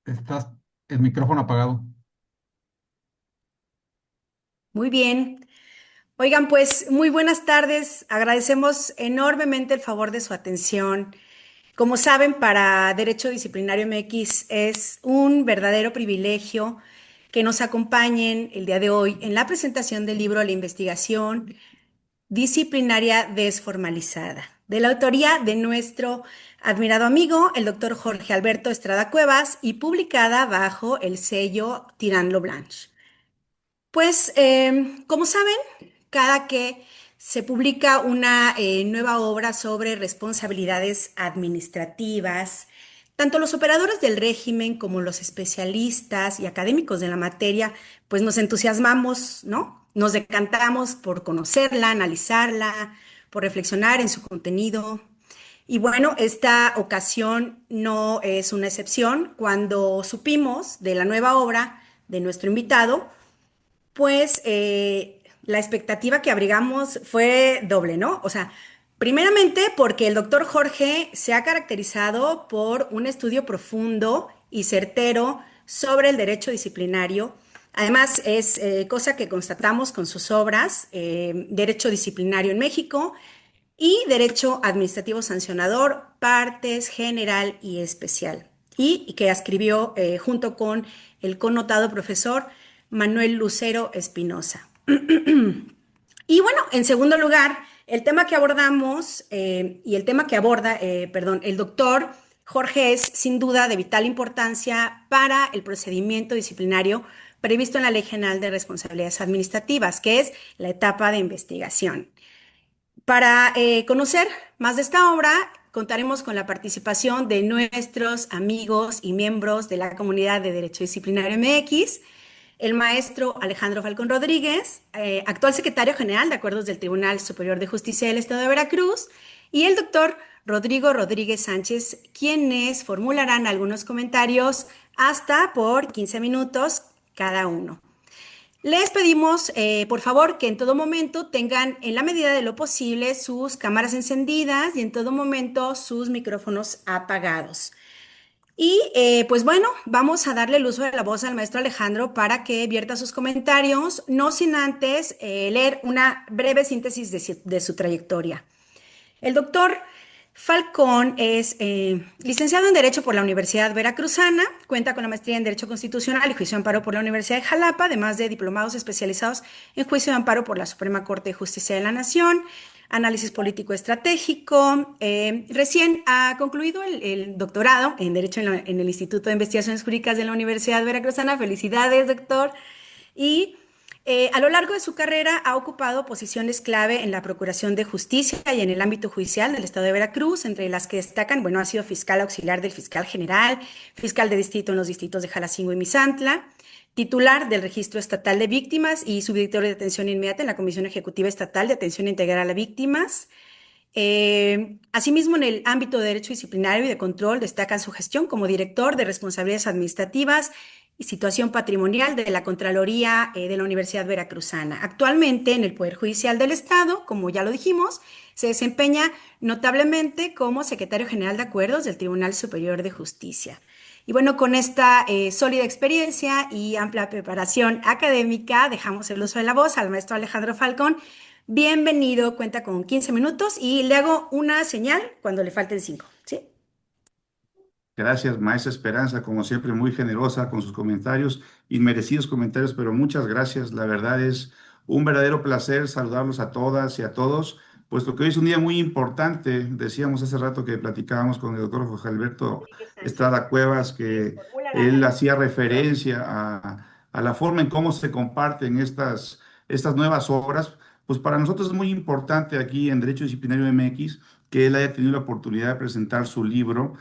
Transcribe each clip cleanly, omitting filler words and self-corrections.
Estás el micrófono apagado. Muy bien. Oigan, pues muy buenas tardes. Agradecemos enormemente el favor de su atención. Como saben, para Derecho Disciplinario MX es un verdadero privilegio que nos acompañen el día de hoy en la presentación del libro La investigación disciplinaria desformalizada, de la autoría de nuestro admirado amigo, el doctor Jorge Alberto Estrada Cuevas, y publicada bajo el sello Tirán Lo Blanche. Pues, como saben, cada que se publica una nueva obra sobre responsabilidades administrativas, tanto los operadores del régimen como los especialistas y académicos de la materia, pues nos entusiasmamos, ¿no? Nos decantamos por conocerla, analizarla, por reflexionar en su contenido. Y bueno, esta ocasión no es una excepción. Cuando supimos de la nueva obra de nuestro invitado, pues la expectativa que abrigamos fue doble, ¿no? O sea, primeramente porque el doctor Jorge se ha caracterizado por un estudio profundo y certero sobre el derecho disciplinario. Además, es cosa que constatamos con sus obras, Derecho Disciplinario en México y Derecho Administrativo Sancionador, partes general y especial, y que escribió junto con el connotado profesor Manuel Lucero Espinosa. Y bueno, en segundo lugar, el tema que abordamos y el tema que aborda, perdón, el doctor Jorge es sin duda de vital importancia para el procedimiento disciplinario previsto en la Ley General de Responsabilidades Administrativas, que es la etapa de investigación. Para conocer más de esta obra, contaremos con la participación de nuestros amigos y miembros de la comunidad de Derecho Disciplinario MX, el maestro Alejandro Falcón Rodríguez, actual secretario general de Acuerdos del Tribunal Superior de Justicia del Estado de Veracruz, y el doctor Rodrigo Rodríguez Sánchez, quienes formularán algunos comentarios hasta por 15 minutos cada uno. Les pedimos, por favor, que en todo momento tengan, en la medida de lo posible, sus cámaras encendidas y en todo momento sus micrófonos apagados. Y pues bueno, vamos a darle el uso de la voz al maestro Alejandro para que vierta sus comentarios, no sin antes leer una breve síntesis de su trayectoria. El doctor Falcón es licenciado en Derecho por la Universidad Veracruzana, cuenta con la maestría en Derecho Constitucional y Juicio de Amparo por la Universidad de Jalapa, además de diplomados especializados en Juicio de Amparo por la Suprema Corte de Justicia de la Nación, análisis político estratégico. Recién ha concluido el doctorado en Derecho en el Instituto de Investigaciones Jurídicas de la Universidad Veracruzana. Felicidades, doctor. Y a lo largo de su carrera ha ocupado posiciones clave en la Procuración de Justicia y en el ámbito judicial del Estado de Veracruz, entre las que destacan, bueno, ha sido fiscal auxiliar del fiscal general, fiscal de distrito en los distritos de Jalacingo y Misantla, titular del Registro Estatal de Víctimas y subdirector de Atención Inmediata en la Comisión Ejecutiva Estatal de Atención Integral a Víctimas. Asimismo, en el ámbito de derecho disciplinario y de control, destacan su gestión como director de responsabilidades administrativas y situación patrimonial de la Contraloría de la Universidad Veracruzana. Actualmente, en el Poder Judicial del Estado, como ya lo dijimos, se desempeña notablemente como secretario general de Acuerdos del Tribunal Superior de Justicia. Y bueno, con esta sólida experiencia y amplia preparación académica, dejamos el uso de la voz al maestro Alejandro Falcón. Bienvenido, cuenta con 15 minutos y le hago una señal cuando le falten 5, ¿sí? Gracias, maestra Esperanza, como siempre, muy generosa con sus comentarios, inmerecidos comentarios, pero muchas gracias. La verdad es un verdadero placer saludarlos a todas y a todos, puesto que hoy es un día muy importante. Decíamos hace rato que platicábamos con el doctor Jorge Alberto Estrada Cuevas, que él hacía referencia a la forma en cómo se comparten estas nuevas obras. Pues para nosotros es muy importante aquí en Derecho Disciplinario MX que él haya tenido la oportunidad de presentar su libro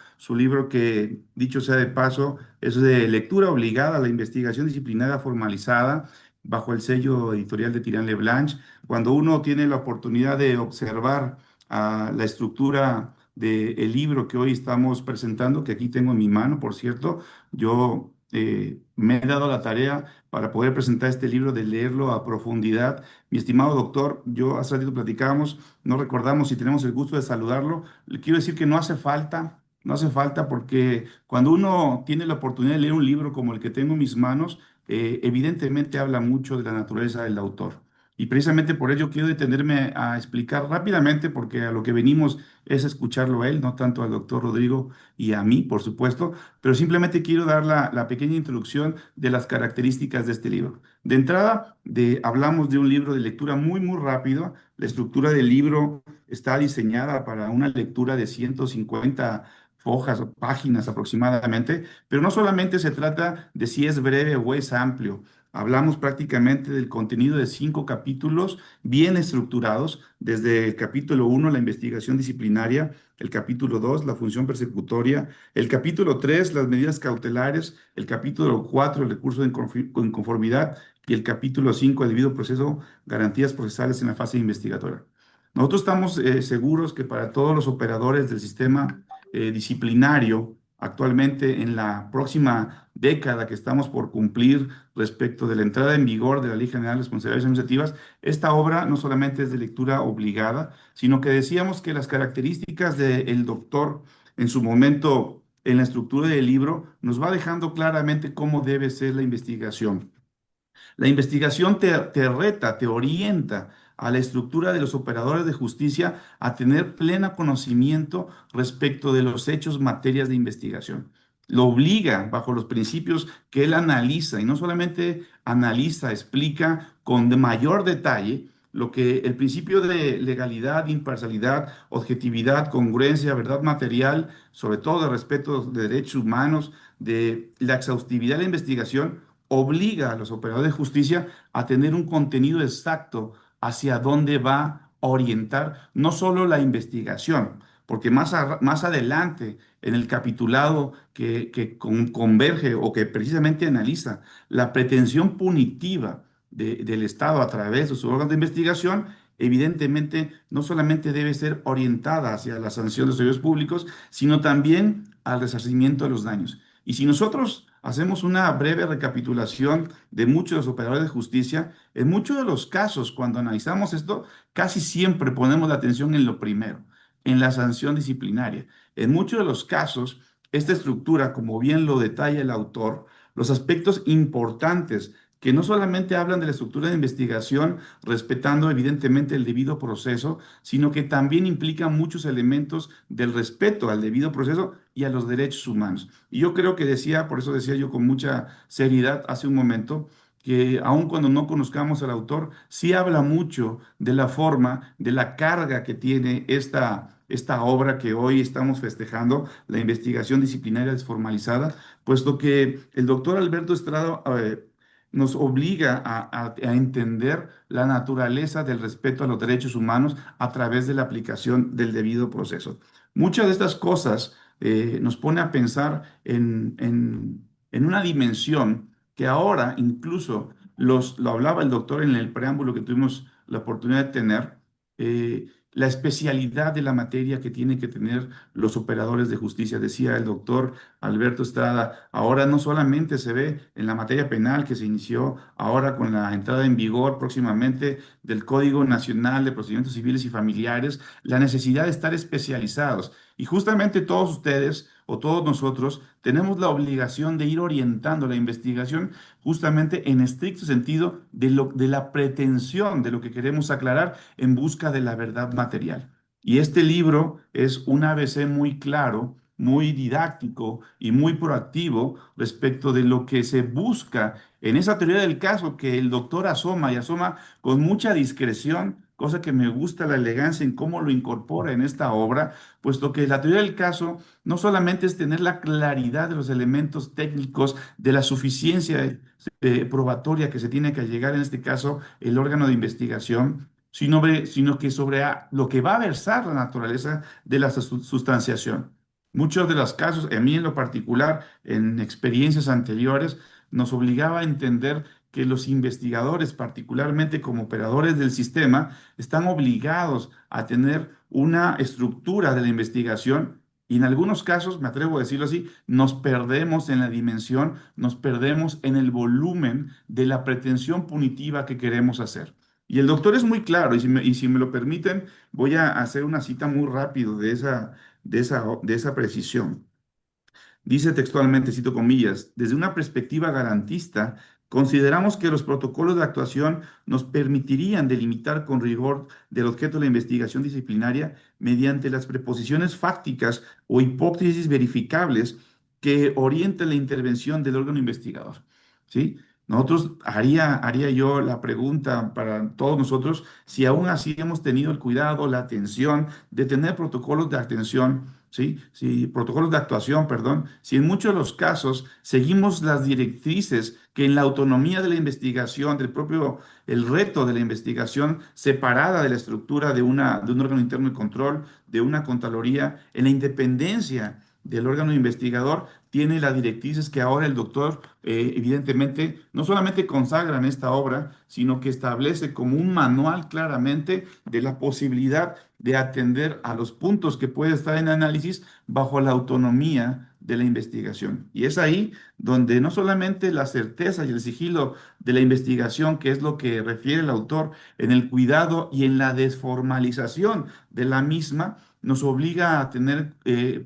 que, dicho sea de paso, es de lectura obligada a la investigación disciplinaria formalizada bajo el sello editorial de Tirán Leblanc. Cuando uno tiene la oportunidad de observar la estructura del libro que hoy estamos presentando, que aquí tengo en mi mano, por cierto, yo me he dado la tarea para poder presentar este libro, de leerlo a profundidad. Mi estimado doctor, yo hace ratito platicábamos, no recordamos si tenemos el gusto de saludarlo. Le quiero decir que no hace falta no hace falta porque cuando uno tiene la oportunidad de leer un libro como el que tengo en mis manos, evidentemente habla mucho de la naturaleza del autor. Y precisamente por ello quiero detenerme a explicar rápidamente, porque a lo que venimos es escucharlo a él, no tanto al doctor Rodrigo y a mí, por supuesto, pero simplemente quiero dar la pequeña introducción de las características de este libro. De entrada, hablamos de un libro de lectura muy, muy rápido. La estructura del libro está diseñada para una lectura de 150 hojas o páginas aproximadamente, pero no solamente se trata de si es breve o es amplio. Hablamos prácticamente del contenido de 5 capítulos bien estructurados, desde el capítulo 1, la investigación disciplinaria, el capítulo 2, la función persecutoria, el capítulo 3, las medidas cautelares, el capítulo 4, el recurso de inconformidad, y el capítulo 5, el debido proceso, garantías procesales en la fase investigatoria. Nosotros estamos seguros que para todos los operadores del sistema disciplinario, actualmente en la próxima década que estamos por cumplir respecto de la entrada en vigor de la Ley General de Responsabilidades Administrativas, esta obra no solamente es de lectura obligada, sino que decíamos que las características del doctor en su momento en la estructura del libro nos va dejando claramente cómo debe ser la investigación. La investigación te reta, te orienta a la estructura de los operadores de justicia a tener pleno conocimiento respecto de los hechos, materias de investigación. Lo obliga bajo los principios que él analiza y no solamente analiza, explica con de mayor detalle lo que el principio de legalidad, imparcialidad, objetividad, congruencia, verdad material, sobre todo de respeto de derechos humanos, de la exhaustividad de la investigación, obliga a los operadores de justicia a tener un contenido exacto hacia dónde va a orientar no solo la investigación, porque más adelante en el capitulado que converge o que precisamente analiza la pretensión punitiva del Estado a través de sus órganos de investigación, evidentemente no solamente debe ser orientada hacia la sanción de los servicios públicos, sino también al resarcimiento de los daños. Y si nosotros hacemos una breve recapitulación de muchos de los operadores de justicia, en muchos de los casos, cuando analizamos esto, casi siempre ponemos la atención en lo primero, en la sanción disciplinaria. En muchos de los casos, esta estructura, como bien lo detalla el autor, los aspectos importantes que no solamente hablan de la estructura de investigación, respetando evidentemente el debido proceso, sino que también implican muchos elementos del respeto al debido proceso y a los derechos humanos. Y yo creo que decía, por eso decía yo con mucha seriedad hace un momento, que aun cuando no conozcamos al autor, sí habla mucho de la forma, de la carga que tiene esta obra que hoy estamos festejando, la investigación disciplinaria desformalizada, puesto que el doctor Alberto Estrada nos obliga a entender la naturaleza del respeto a los derechos humanos a través de la aplicación del debido proceso. Muchas de estas cosas nos pone a pensar en una dimensión que ahora incluso lo hablaba el doctor en el preámbulo que tuvimos la oportunidad de tener, la especialidad de la materia que tienen que tener los operadores de justicia. Decía el doctor Alberto Estrada, ahora no solamente se ve en la materia penal que se inició ahora con la entrada en vigor próximamente del Código Nacional de Procedimientos Civiles y Familiares, la necesidad de estar especializados. Y justamente todos ustedes o todos nosotros tenemos la obligación de ir orientando la investigación justamente en estricto sentido de la pretensión de lo que queremos aclarar en busca de la verdad material. Y este libro es un ABC muy claro, muy didáctico y muy proactivo respecto de lo que se busca en esa teoría del caso que el doctor asoma y asoma con mucha discreción, cosa que me gusta la elegancia en cómo lo incorpora en esta obra, puesto que la teoría del caso no solamente es tener la claridad de los elementos técnicos, de la suficiencia probatoria que se tiene que llegar en este caso el órgano de investigación, sino que sobre lo que va a versar la naturaleza de la sustanciación. Muchos de los casos, a mí en lo particular, en experiencias anteriores, nos obligaba a entender que los investigadores, particularmente como operadores del sistema, están obligados a tener una estructura de la investigación y en algunos casos, me atrevo a decirlo así, nos perdemos en la dimensión, nos perdemos en el volumen de la pretensión punitiva que queremos hacer. Y el doctor es muy claro, y si me lo permiten, voy a hacer una cita muy rápido de esa precisión. Dice textualmente, cito comillas, desde una perspectiva garantista, consideramos que los protocolos de actuación nos permitirían delimitar con rigor del objeto de la investigación disciplinaria mediante las preposiciones fácticas o hipótesis verificables que orienten la intervención del órgano investigador. ¿Sí? Haría yo la pregunta para todos nosotros si aún así hemos tenido el cuidado, la atención de tener protocolos de atención, ¿sí? Si protocolos de actuación, perdón, si en muchos de los casos seguimos las directrices que en la autonomía de la investigación, el reto de la investigación separada de la estructura de un órgano interno de control, de una Contraloría, en la independencia del órgano investigador, tiene las directrices que ahora el doctor, evidentemente, no solamente consagra en esta obra, sino que establece como un manual claramente de la posibilidad de atender a los puntos que puede estar en análisis bajo la autonomía de la investigación. Y es ahí donde no solamente la certeza y el sigilo de la investigación, que es lo que refiere el autor en el cuidado y en la desformalización de la misma, nos obliga a tener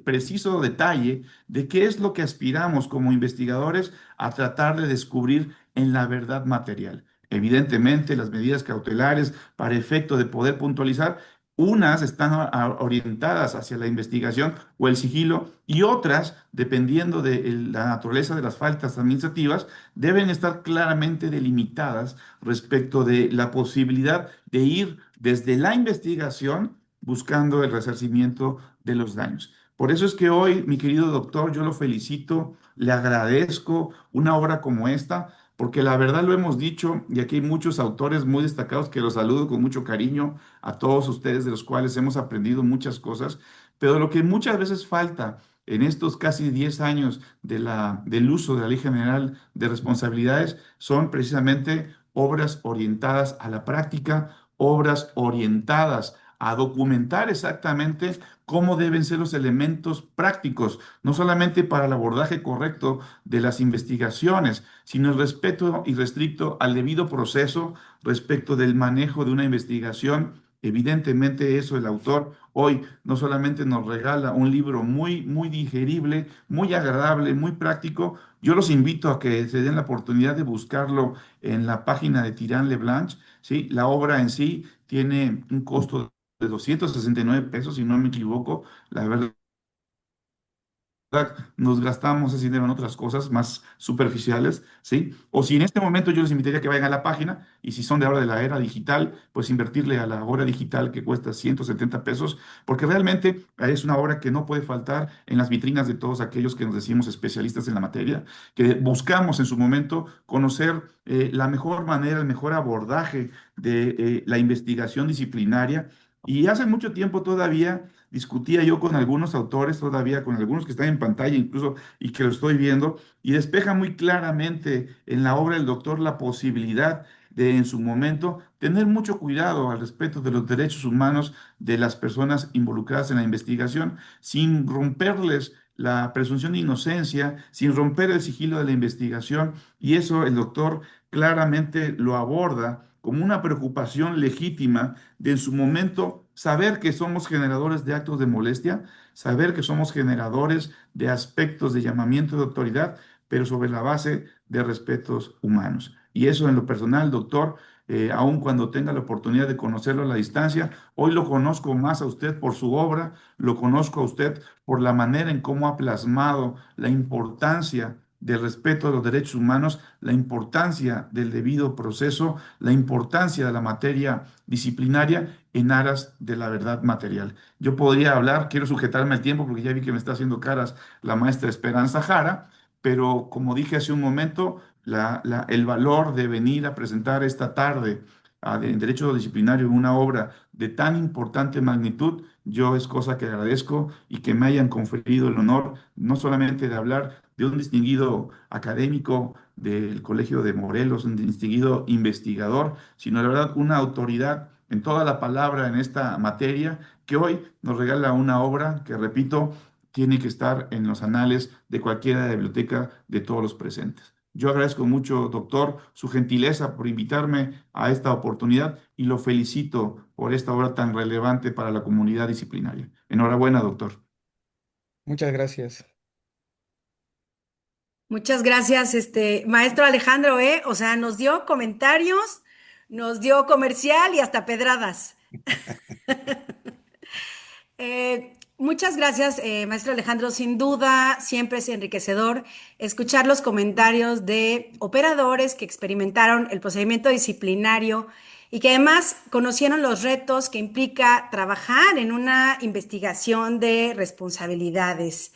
preciso detalle de qué es lo que aspiramos como investigadores a tratar de descubrir en la verdad material. Evidentemente, las medidas cautelares para efecto de poder puntualizar, unas están orientadas hacia la investigación o el sigilo y otras, dependiendo de la naturaleza de las faltas administrativas, deben estar claramente delimitadas respecto de la posibilidad de ir desde la investigación buscando el resarcimiento de los daños. Por eso es que hoy, mi querido doctor, yo lo felicito, le agradezco una obra como esta, porque la verdad lo hemos dicho, y aquí hay muchos autores muy destacados que los saludo con mucho cariño a todos ustedes, de los cuales hemos aprendido muchas cosas, pero lo que muchas veces falta en estos casi 10 años del uso de la Ley General de Responsabilidades son precisamente obras orientadas a la práctica, obras orientadas a documentar exactamente cómo deben ser los elementos prácticos, no solamente para el abordaje correcto de las investigaciones, sino el respeto irrestricto al debido proceso respecto del manejo de una investigación. Evidentemente eso el autor hoy no solamente nos regala un libro muy, muy digerible, muy agradable, muy práctico. Yo los invito a que se den la oportunidad de buscarlo en la página de Tirán Leblanc, ¿sí? La obra en sí tiene un costo de 269 pesos, si no me equivoco. La verdad, nos gastamos ese dinero en otras cosas más superficiales, ¿sí? O si en este momento yo les invitaría a que vayan a la página y si son de ahora de la era digital, pues invertirle a la obra digital que cuesta 170 pesos, porque realmente es una obra que no puede faltar en las vitrinas de todos aquellos que nos decimos especialistas en la materia, que buscamos en su momento conocer la mejor manera, el mejor abordaje de la investigación disciplinaria. Y hace mucho tiempo todavía discutía yo con algunos autores, todavía con algunos que están en pantalla incluso y que lo estoy viendo, y despeja muy claramente en la obra del doctor la posibilidad de en su momento tener mucho cuidado al respecto de los derechos humanos de las personas involucradas en la investigación, sin romperles la presunción de inocencia, sin romper el sigilo de la investigación, y eso el doctor claramente lo aborda como una preocupación legítima de en su momento saber que somos generadores de actos de molestia, saber que somos generadores de aspectos de llamamiento de autoridad, pero sobre la base de respetos humanos. Y eso en lo personal, doctor, aun cuando tenga la oportunidad de conocerlo a la distancia, hoy lo conozco más a usted por su obra, lo conozco a usted por la manera en cómo ha plasmado la importancia del respeto a los derechos humanos, la importancia del debido proceso, la importancia de la materia disciplinaria en aras de la verdad material. Yo podría hablar, quiero sujetarme al tiempo porque ya vi que me está haciendo caras la maestra Esperanza Jara, pero como dije hace un momento, el valor de venir a presentar esta tarde en Derecho Disciplinario una obra de tan importante magnitud, yo es cosa que agradezco y que me hayan conferido el honor no solamente de hablar de un distinguido académico del Colegio de Morelos, un distinguido investigador, sino la verdad una autoridad en toda la palabra en esta materia, que hoy nos regala una obra que, repito, tiene que estar en los anales de cualquier biblioteca de todos los presentes. Yo agradezco mucho, doctor, su gentileza por invitarme a esta oportunidad y lo felicito por esta obra tan relevante para la comunidad disciplinaria. Enhorabuena, doctor. Muchas gracias. Muchas gracias, maestro Alejandro, ¿eh? O sea, nos dio comentarios, nos dio comercial y hasta pedradas. Muchas gracias, maestro Alejandro. Sin duda, siempre es enriquecedor escuchar los comentarios de operadores que experimentaron el procedimiento disciplinario y que además conocieron los retos que implica trabajar en una investigación de responsabilidades.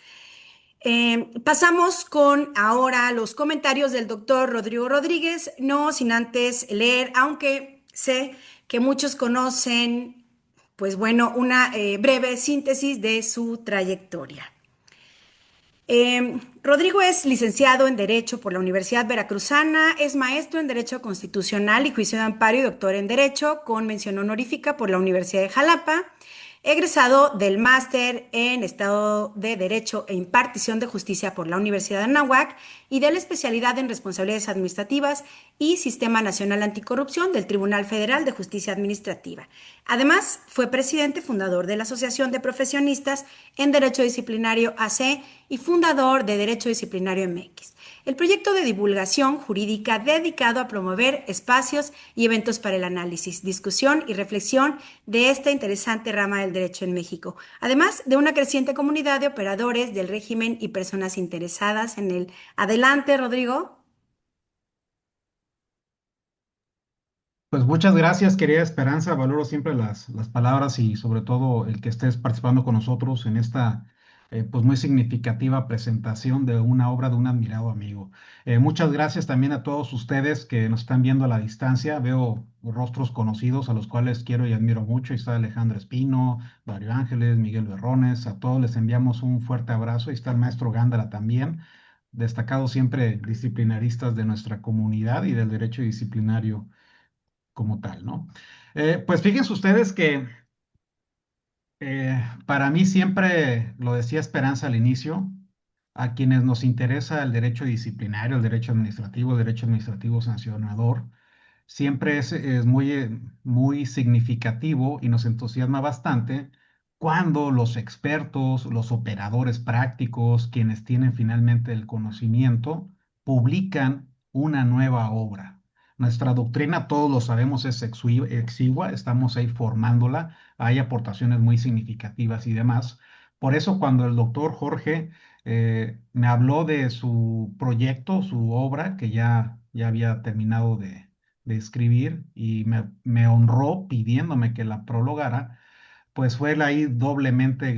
Pasamos con ahora los comentarios del doctor Rodrigo Rodríguez, no sin antes leer, aunque sé que muchos conocen, pues bueno, una breve síntesis de su trayectoria. Rodrigo es licenciado en Derecho por la Universidad Veracruzana, es maestro en Derecho Constitucional y Juicio de Amparo y doctor en Derecho con mención honorífica por la Universidad de Jalapa, egresado del máster en Estado de Derecho e Impartición de Justicia por la Universidad de Anáhuac y de la especialidad en Responsabilidades Administrativas y Sistema Nacional Anticorrupción del Tribunal Federal de Justicia Administrativa. Además, fue presidente fundador de la Asociación de Profesionistas en Derecho Disciplinario AC y fundador de Derecho Disciplinario MX. El proyecto de divulgación jurídica dedicado a promover espacios y eventos para el análisis, discusión y reflexión de esta interesante rama del derecho en México, además de una creciente comunidad de operadores del régimen y personas interesadas en él. Adelante, Rodrigo. Pues muchas gracias, querida Esperanza. Valoro siempre las palabras y sobre todo el que estés participando con nosotros en esta pues muy significativa presentación de una obra de un admirado amigo. Muchas gracias también a todos ustedes que nos están viendo a la distancia. Veo rostros conocidos a los cuales quiero y admiro mucho. Ahí está Alejandro Espino, Mario Ángeles, Miguel Berrones. A todos les enviamos un fuerte abrazo. Ahí está el maestro Gándara también, destacados siempre disciplinaristas de nuestra comunidad y del derecho disciplinario como tal, ¿no? Pues fíjense ustedes que para mí siempre, lo decía Esperanza al inicio, a quienes nos interesa el derecho disciplinario, el derecho administrativo sancionador, siempre es muy, muy significativo y nos entusiasma bastante cuando los expertos, los operadores prácticos, quienes tienen finalmente el conocimiento, publican una nueva obra. Nuestra doctrina, todos lo sabemos, es exigua, estamos ahí formándola, hay aportaciones muy significativas y demás. Por eso cuando el doctor Jorge me habló de su proyecto, su obra, que ya había terminado de escribir y me honró pidiéndome que la prologara, pues fue ahí doblemente,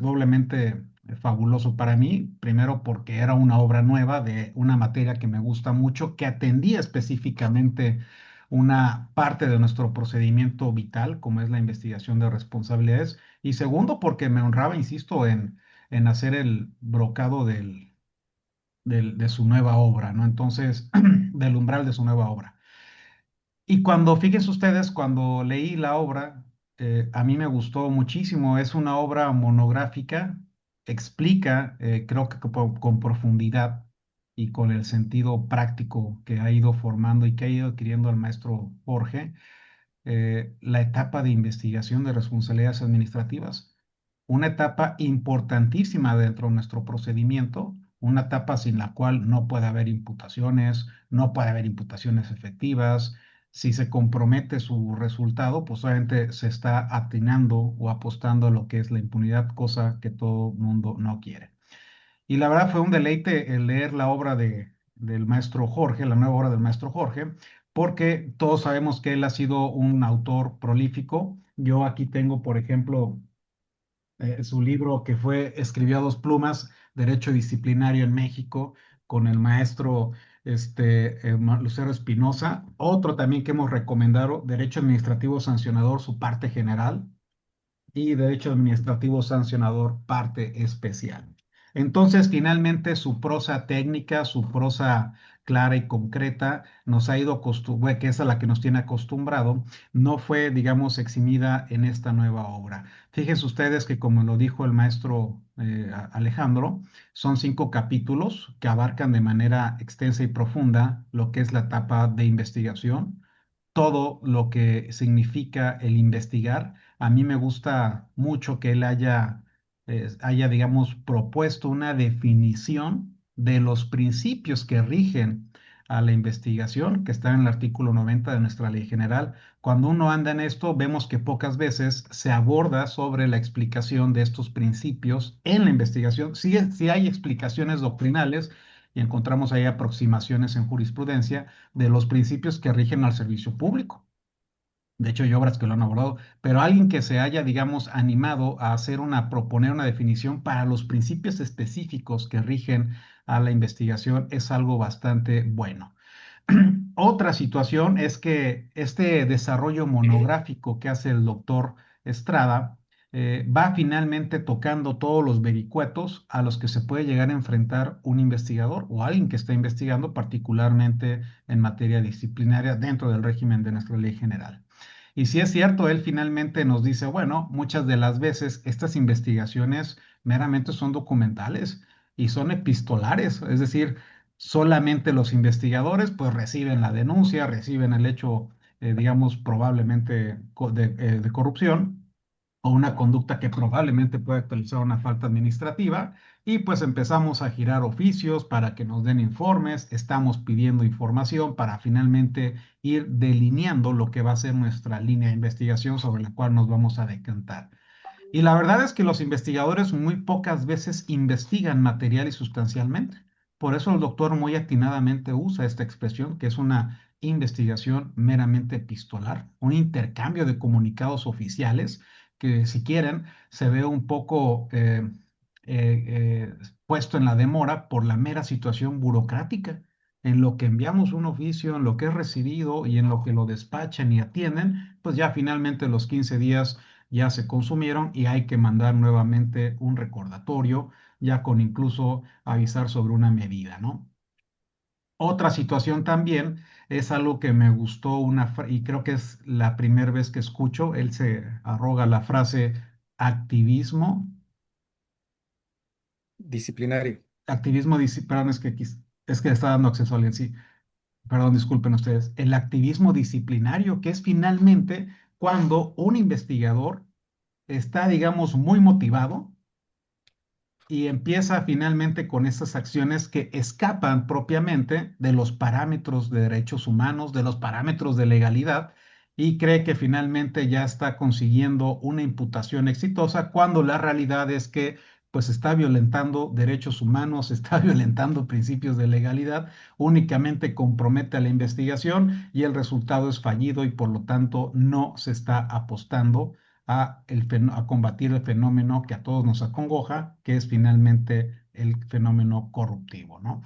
doblemente fabuloso para mí. Primero porque era una obra nueva de una materia que me gusta mucho, que atendía específicamente una parte de nuestro procedimiento vital, como es la investigación de responsabilidades. Y segundo, porque me honraba, insisto, en hacer el brocado de su nueva obra, ¿no? Entonces, del umbral de su nueva obra. Y cuando, fíjense ustedes, cuando leí la obra, a mí me gustó muchísimo. Es una obra monográfica, explica, creo que con profundidad y con el sentido práctico que ha ido formando y que ha ido adquiriendo el maestro Jorge, la etapa de investigación de responsabilidades administrativas, una etapa importantísima dentro de nuestro procedimiento, una etapa sin la cual no puede haber imputaciones, no puede haber imputaciones efectivas. Si se compromete su resultado, pues obviamente se está atinando o apostando a lo que es la impunidad, cosa que todo mundo no quiere. Y la verdad fue un deleite el leer la obra del maestro Jorge, la nueva obra del maestro Jorge, porque todos sabemos que él ha sido un autor prolífico. Yo aquí tengo, por ejemplo, su libro que escribió a dos plumas, Derecho Disciplinario en México, con el maestro Lucero Espinosa. Otro también que hemos recomendado, Derecho Administrativo Sancionador, su parte general, y Derecho Administrativo Sancionador, parte especial. Entonces, finalmente, su prosa técnica, su prosa clara y concreta, nos ha ido acostumbrado, que es a la que nos tiene acostumbrado, no fue, digamos, eximida en esta nueva obra. Fíjense ustedes que, como lo dijo el maestro Alejandro, son 5 capítulos que abarcan de manera extensa y profunda lo que es la etapa de investigación, todo lo que significa el investigar. A mí me gusta mucho que él haya haya, digamos, propuesto una definición de los principios que rigen a la investigación, que está en el artículo 90 de nuestra Ley General. Cuando uno anda en esto, vemos que pocas veces se aborda sobre la explicación de estos principios en la investigación. Sí, sí hay explicaciones doctrinales y encontramos ahí aproximaciones en jurisprudencia de los principios que rigen al servicio público. De hecho, hay obras que lo han abordado, pero alguien que se haya, digamos, animado a proponer una definición para los principios específicos que rigen a la investigación es algo bastante bueno. Otra situación es que este desarrollo monográfico que hace el doctor Estrada va finalmente tocando todos los vericuetos a los que se puede llegar a enfrentar un investigador o alguien que está investigando, particularmente en materia disciplinaria dentro del régimen de nuestra ley general. Y si es cierto, él finalmente nos dice, bueno, muchas de las veces estas investigaciones meramente son documentales y son epistolares, es decir, solamente los investigadores pues reciben la denuncia, reciben el hecho, digamos, probablemente de corrupción o una conducta que probablemente puede actualizar una falta administrativa y pues empezamos a girar oficios para que nos den informes, estamos pidiendo información para finalmente ir delineando lo que va a ser nuestra línea de investigación sobre la cual nos vamos a decantar. Y la verdad es que los investigadores muy pocas veces investigan material y sustancialmente. Por eso el doctor muy atinadamente usa esta expresión, que es una investigación meramente epistolar, un intercambio de comunicados oficiales que si quieren se ve un poco puesto en la demora por la mera situación burocrática, en lo que enviamos un oficio, en lo que es recibido y en lo que lo despachan y atienden, pues ya finalmente los 15 días ya se consumieron y hay que mandar nuevamente un recordatorio, ya con incluso avisar sobre una medida, ¿no? Otra situación también es algo que me gustó y creo que es la primera vez que escucho, él se arroga la frase activismo, Disciplinario. perdón, es que está dando acceso a alguien, sí, perdón, disculpen ustedes, el activismo disciplinario, que es finalmente cuando un investigador está, digamos, muy motivado y empieza finalmente con estas acciones que escapan propiamente de los parámetros de derechos humanos, de los parámetros de legalidad, y cree que finalmente ya está consiguiendo una imputación exitosa, cuando la realidad es que pues está violentando derechos humanos, está violentando principios de legalidad, únicamente compromete a la investigación y el resultado es fallido y por lo tanto no se está apostando a combatir el fenómeno que a todos nos acongoja, que es finalmente el fenómeno corruptivo, ¿no?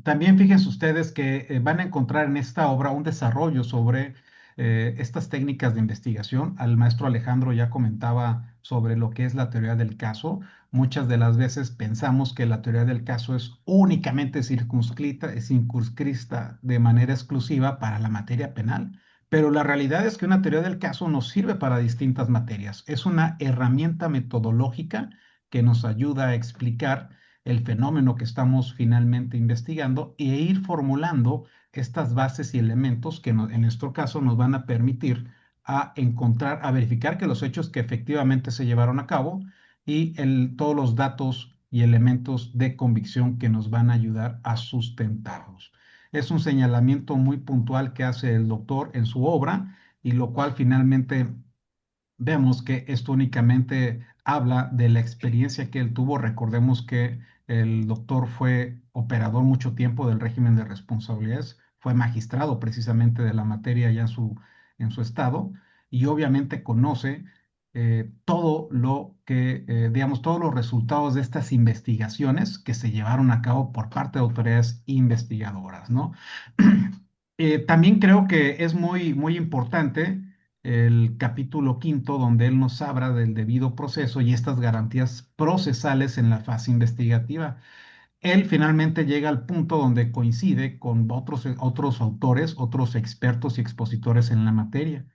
También fíjense ustedes que van a encontrar en esta obra un desarrollo sobre estas técnicas de investigación. Al maestro Alejandro ya comentaba sobre lo que es la teoría del caso. Muchas de las veces pensamos que la teoría del caso es únicamente circunscrita de manera exclusiva para la materia penal, pero la realidad es que una teoría del caso nos sirve para distintas materias. Es una herramienta metodológica que nos ayuda a explicar el fenómeno que estamos finalmente investigando e ir formulando estas bases y elementos que en nuestro caso nos van a permitir a verificar que los hechos que efectivamente se llevaron a cabo y todos los datos y elementos de convicción que nos van a ayudar a sustentarlos. Es un señalamiento muy puntual que hace el doctor en su obra y lo cual finalmente vemos que esto únicamente habla de la experiencia que él tuvo. Recordemos que el doctor fue operador mucho tiempo del régimen de responsabilidades, fue magistrado precisamente de la materia ya en su estado y obviamente conoce todo lo que, digamos, todos los resultados de estas investigaciones que se llevaron a cabo por parte de autoridades investigadoras, ¿no? También creo que es muy, muy importante el capítulo quinto, donde él nos habla del debido proceso y estas garantías procesales en la fase investigativa. Él finalmente llega al punto donde coincide con otros autores, otros expertos y expositores en la materia,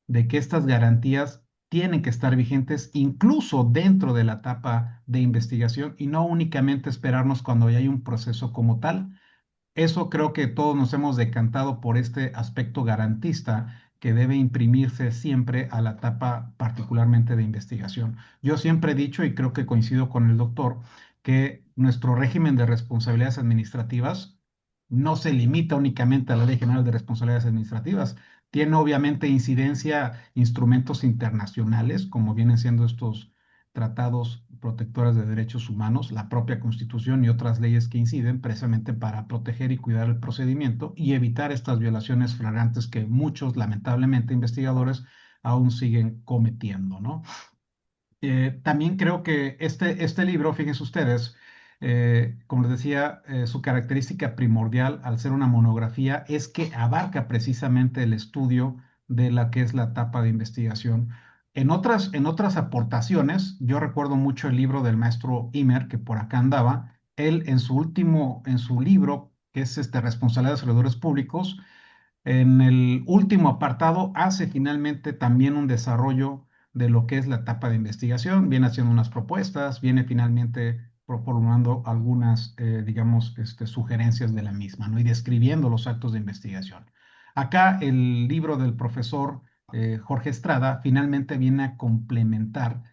de que estas garantías tienen que estar vigentes incluso dentro de la etapa de investigación y no únicamente esperarnos cuando ya hay un proceso como tal. Eso creo que todos nos hemos decantado por este aspecto garantista que debe imprimirse siempre a la etapa particularmente de investigación. Yo siempre he dicho, y creo que coincido con el doctor, que nuestro régimen de responsabilidades administrativas no se limita únicamente a la Ley General de Responsabilidades Administrativas. Tiene obviamente incidencia instrumentos internacionales, como vienen siendo estos tratados protectores de derechos humanos, la propia Constitución y otras leyes que inciden precisamente para proteger y cuidar el procedimiento y evitar estas violaciones flagrantes que muchos, lamentablemente, investigadores aún siguen cometiendo, ¿no? También creo que este libro, fíjense ustedes, como les decía, su característica primordial al ser una monografía es que abarca precisamente el estudio de la que es la etapa de investigación. En otras aportaciones, yo recuerdo mucho el libro del maestro Imer, que por acá andaba. Él en su libro, que es Responsabilidad de Servidores Públicos, en el último apartado hace finalmente también un desarrollo de lo que es la etapa de investigación, viene haciendo unas propuestas, viene finalmente formulando algunas, digamos, sugerencias de la misma, ¿no? Y describiendo los actos de investigación. Acá el libro del profesor Jorge Estrada finalmente viene a complementar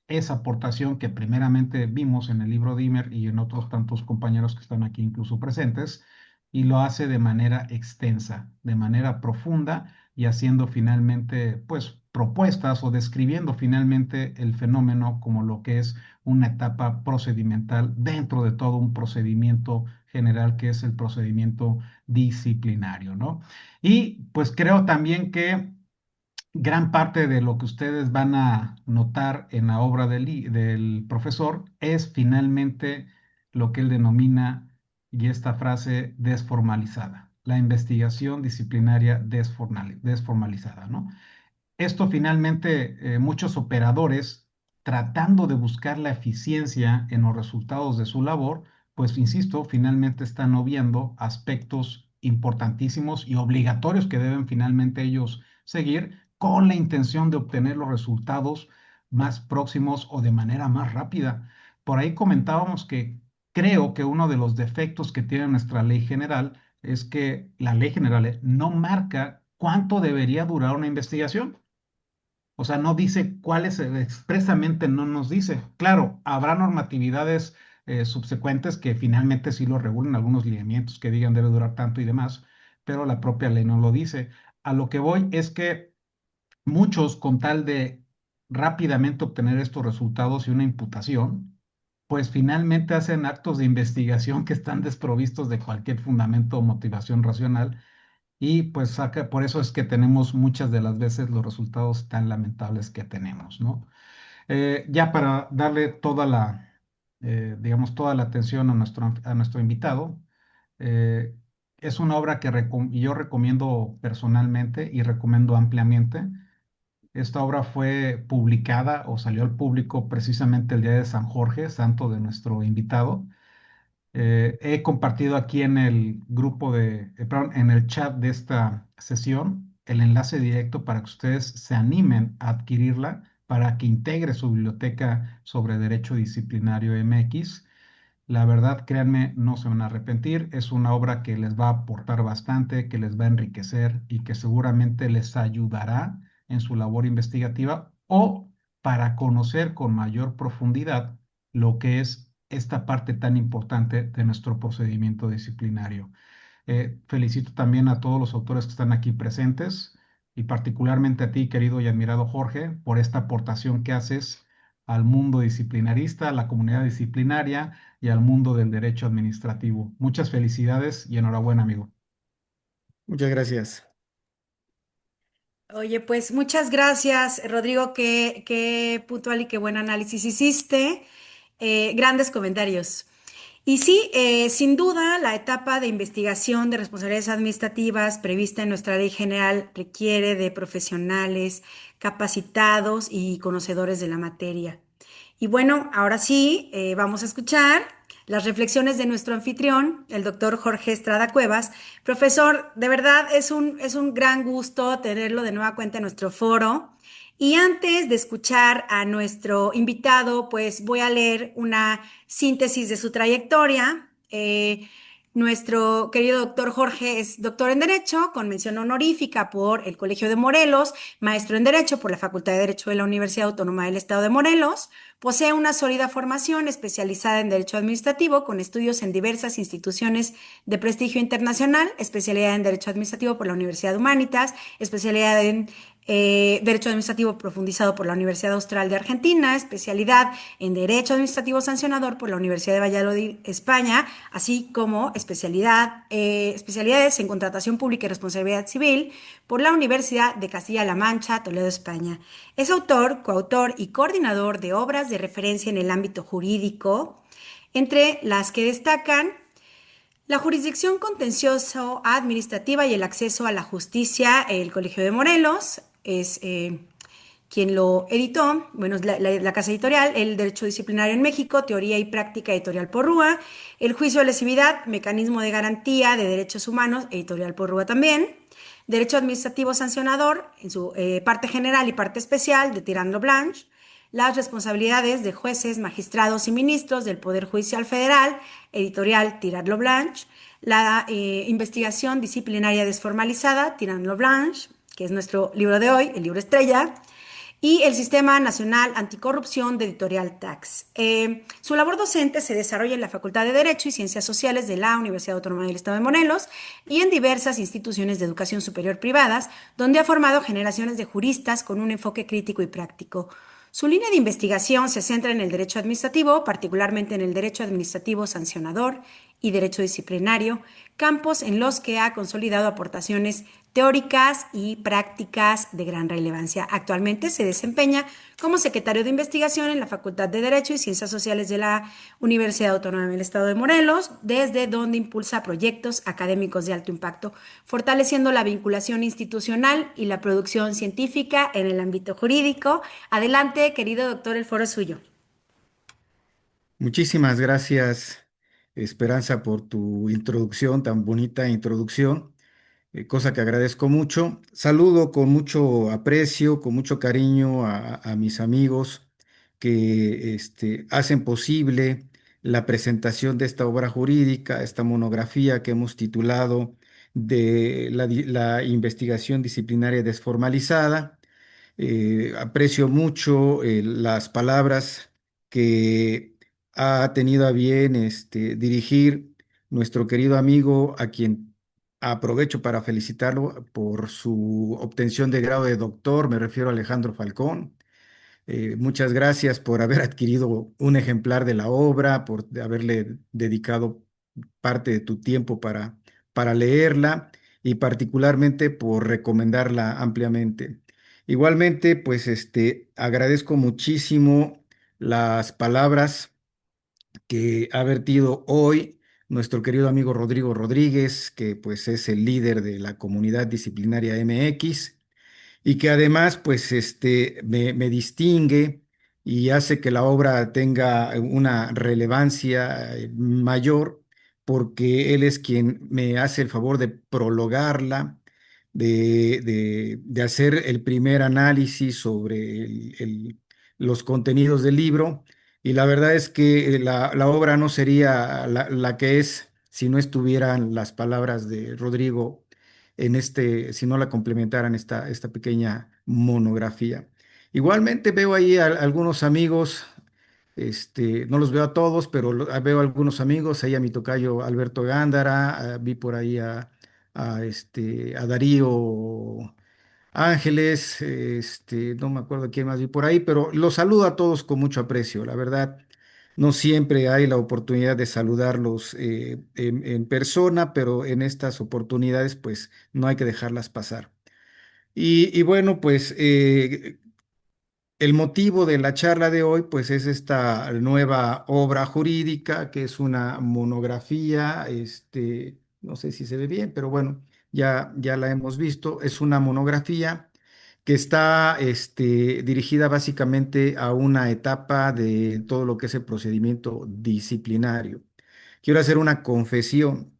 esa aportación que primeramente vimos en el libro de Imer y en otros tantos compañeros que están aquí incluso presentes, y lo hace de manera extensa, de manera profunda y haciendo finalmente, pues, propuestas o describiendo finalmente el fenómeno como lo que es una etapa procedimental dentro de todo un procedimiento general que es el procedimiento disciplinario, ¿no? Y pues creo también que gran parte de lo que ustedes van a notar en la obra del profesor es finalmente lo que él denomina, y esta frase, desformalizada, la investigación disciplinaria desformalizada, ¿no? Esto finalmente, muchos operadores tratando de buscar la eficiencia en los resultados de su labor, pues insisto, finalmente están obviando aspectos importantísimos y obligatorios que deben finalmente ellos seguir con la intención de obtener los resultados más próximos o de manera más rápida. Por ahí comentábamos que creo que uno de los defectos que tiene nuestra ley general es que la ley general no marca cuánto debería durar una investigación. O sea, no dice cuáles, expresamente no nos dice. Claro, habrá normatividades subsecuentes que finalmente sí lo regulan, algunos lineamientos que digan debe durar tanto y demás, pero la propia ley no lo dice. A lo que voy es que muchos, con tal de rápidamente obtener estos resultados y una imputación, pues finalmente hacen actos de investigación que están desprovistos de cualquier fundamento o motivación racional, y pues por eso es que tenemos muchas de las veces los resultados tan lamentables que tenemos, ¿no? Ya para darle digamos, toda la atención a nuestro invitado, eh, es una obra que yo recomiendo personalmente y recomiendo ampliamente. Esta obra fue publicada o salió al público precisamente el día de San Jorge, santo de nuestro invitado. He compartido aquí en el grupo perdón, en el chat de esta sesión el enlace directo para que ustedes se animen a adquirirla, para que integre su biblioteca sobre Derecho Disciplinario MX. La verdad, créanme, no se van a arrepentir. Es una obra que les va a aportar bastante, que les va a enriquecer y que seguramente les ayudará en su labor investigativa o para conocer con mayor profundidad lo que es esta parte tan importante de nuestro procedimiento disciplinario. Felicito también a todos los autores que están aquí presentes y particularmente a ti, querido y admirado Jorge, por esta aportación que haces al mundo disciplinarista, a la comunidad disciplinaria y al mundo del derecho administrativo. Muchas felicidades y enhorabuena, amigo. Muchas gracias. Oye, pues muchas gracias, Rodrigo, qué puntual y qué buen análisis hiciste. Grandes comentarios. Y sí, sin duda, la etapa de investigación de responsabilidades administrativas prevista en nuestra ley general requiere de profesionales capacitados y conocedores de la materia. Y bueno, ahora sí, vamos a escuchar las reflexiones de nuestro anfitrión, el doctor Jorge Estrada Cuevas. Profesor, de verdad es un gran gusto tenerlo de nueva cuenta en nuestro foro. Y antes de escuchar a nuestro invitado, pues voy a leer una síntesis de su trayectoria. Nuestro querido doctor Jorge es doctor en Derecho, con mención honorífica por el Colegio de Morelos, maestro en Derecho por la Facultad de Derecho de la Universidad Autónoma del Estado de Morelos. Posee una sólida formación especializada en Derecho Administrativo, con estudios en diversas instituciones de prestigio internacional, especialidad en Derecho Administrativo por la Universidad Humanitas, especialidad en Derecho Administrativo profundizado por la Universidad Austral de Argentina, especialidad en Derecho Administrativo sancionador por la Universidad de Valladolid, España, así como especialidades en Contratación Pública y Responsabilidad Civil por la Universidad de Castilla-La Mancha, Toledo, España. Es autor, coautor y coordinador de obras de referencia en el ámbito jurídico, entre las que destacan la jurisdicción contencioso administrativa y el acceso a la justicia. El Colegio de Morelos es quien lo editó, bueno, es la casa editorial, el Derecho Disciplinario en México, Teoría y Práctica, editorial Porrúa, el Juicio de lesividad, Mecanismo de Garantía de Derechos Humanos, editorial Porrúa también, Derecho Administrativo Sancionador, en su parte general y parte especial, de Tirando Blanche, las responsabilidades de jueces, magistrados y ministros del Poder Judicial Federal, editorial Tirarlo Blanche, la investigación disciplinaria desformalizada, Tirarlo Blanche, que es nuestro libro de hoy, el libro estrella, y el Sistema Nacional Anticorrupción de Editorial Tax. Su labor docente se desarrolla en la Facultad de Derecho y Ciencias Sociales de la Universidad Autónoma del Estado de Morelos y en diversas instituciones de educación superior privadas, donde ha formado generaciones de juristas con un enfoque crítico y práctico. Su línea de investigación se centra en el derecho administrativo, particularmente en el derecho administrativo sancionador y derecho disciplinario, campos en los que ha consolidado aportaciones teóricas y prácticas de gran relevancia. Actualmente se desempeña como secretario de investigación en la Facultad de Derecho y Ciencias Sociales de la Universidad Autónoma del Estado de Morelos, desde donde impulsa proyectos académicos de alto impacto, fortaleciendo la vinculación institucional y la producción científica en el ámbito jurídico. Adelante, querido doctor, el foro es suyo. Muchísimas gracias, Esperanza, por tu introducción, tan bonita introducción, cosa que agradezco mucho. Saludo con mucho aprecio, con mucho cariño a mis amigos que hacen posible la presentación de esta obra jurídica, esta monografía que hemos titulado de la investigación disciplinaria desformalizada. Aprecio mucho las palabras que ha tenido a bien dirigir nuestro querido amigo, a quien aprovecho para felicitarlo por su obtención de grado de doctor. Me refiero a Alejandro Falcón. Muchas gracias por haber adquirido un ejemplar de la obra, por haberle dedicado parte de tu tiempo para leerla y particularmente por recomendarla ampliamente. Igualmente, pues agradezco muchísimo las palabras que ha vertido hoy nuestro querido amigo Rodrigo Rodríguez, que pues es el líder de la comunidad disciplinaria MX y que además pues me distingue y hace que la obra tenga una relevancia mayor porque él es quien me hace el favor de prologarla, de hacer el primer análisis sobre los contenidos del libro. Y la verdad es que la obra no sería la que es si no estuvieran las palabras de Rodrigo si no la complementaran esta pequeña monografía. Igualmente veo ahí a algunos amigos, no los veo a todos, pero veo a algunos amigos, ahí a mi tocayo Alberto Gándara, vi por ahí a Darío Ángeles, no me acuerdo quién más vi por ahí, pero los saludo a todos con mucho aprecio, la verdad. No siempre hay la oportunidad de saludarlos en persona, pero en estas oportunidades pues no hay que dejarlas pasar. Y bueno, pues el motivo de la charla de hoy pues es esta nueva obra jurídica que es una monografía, no sé si se ve bien, pero bueno, ya la hemos visto. Es una monografía que está dirigida básicamente a una etapa de todo lo que es el procedimiento disciplinario. Quiero hacer una confesión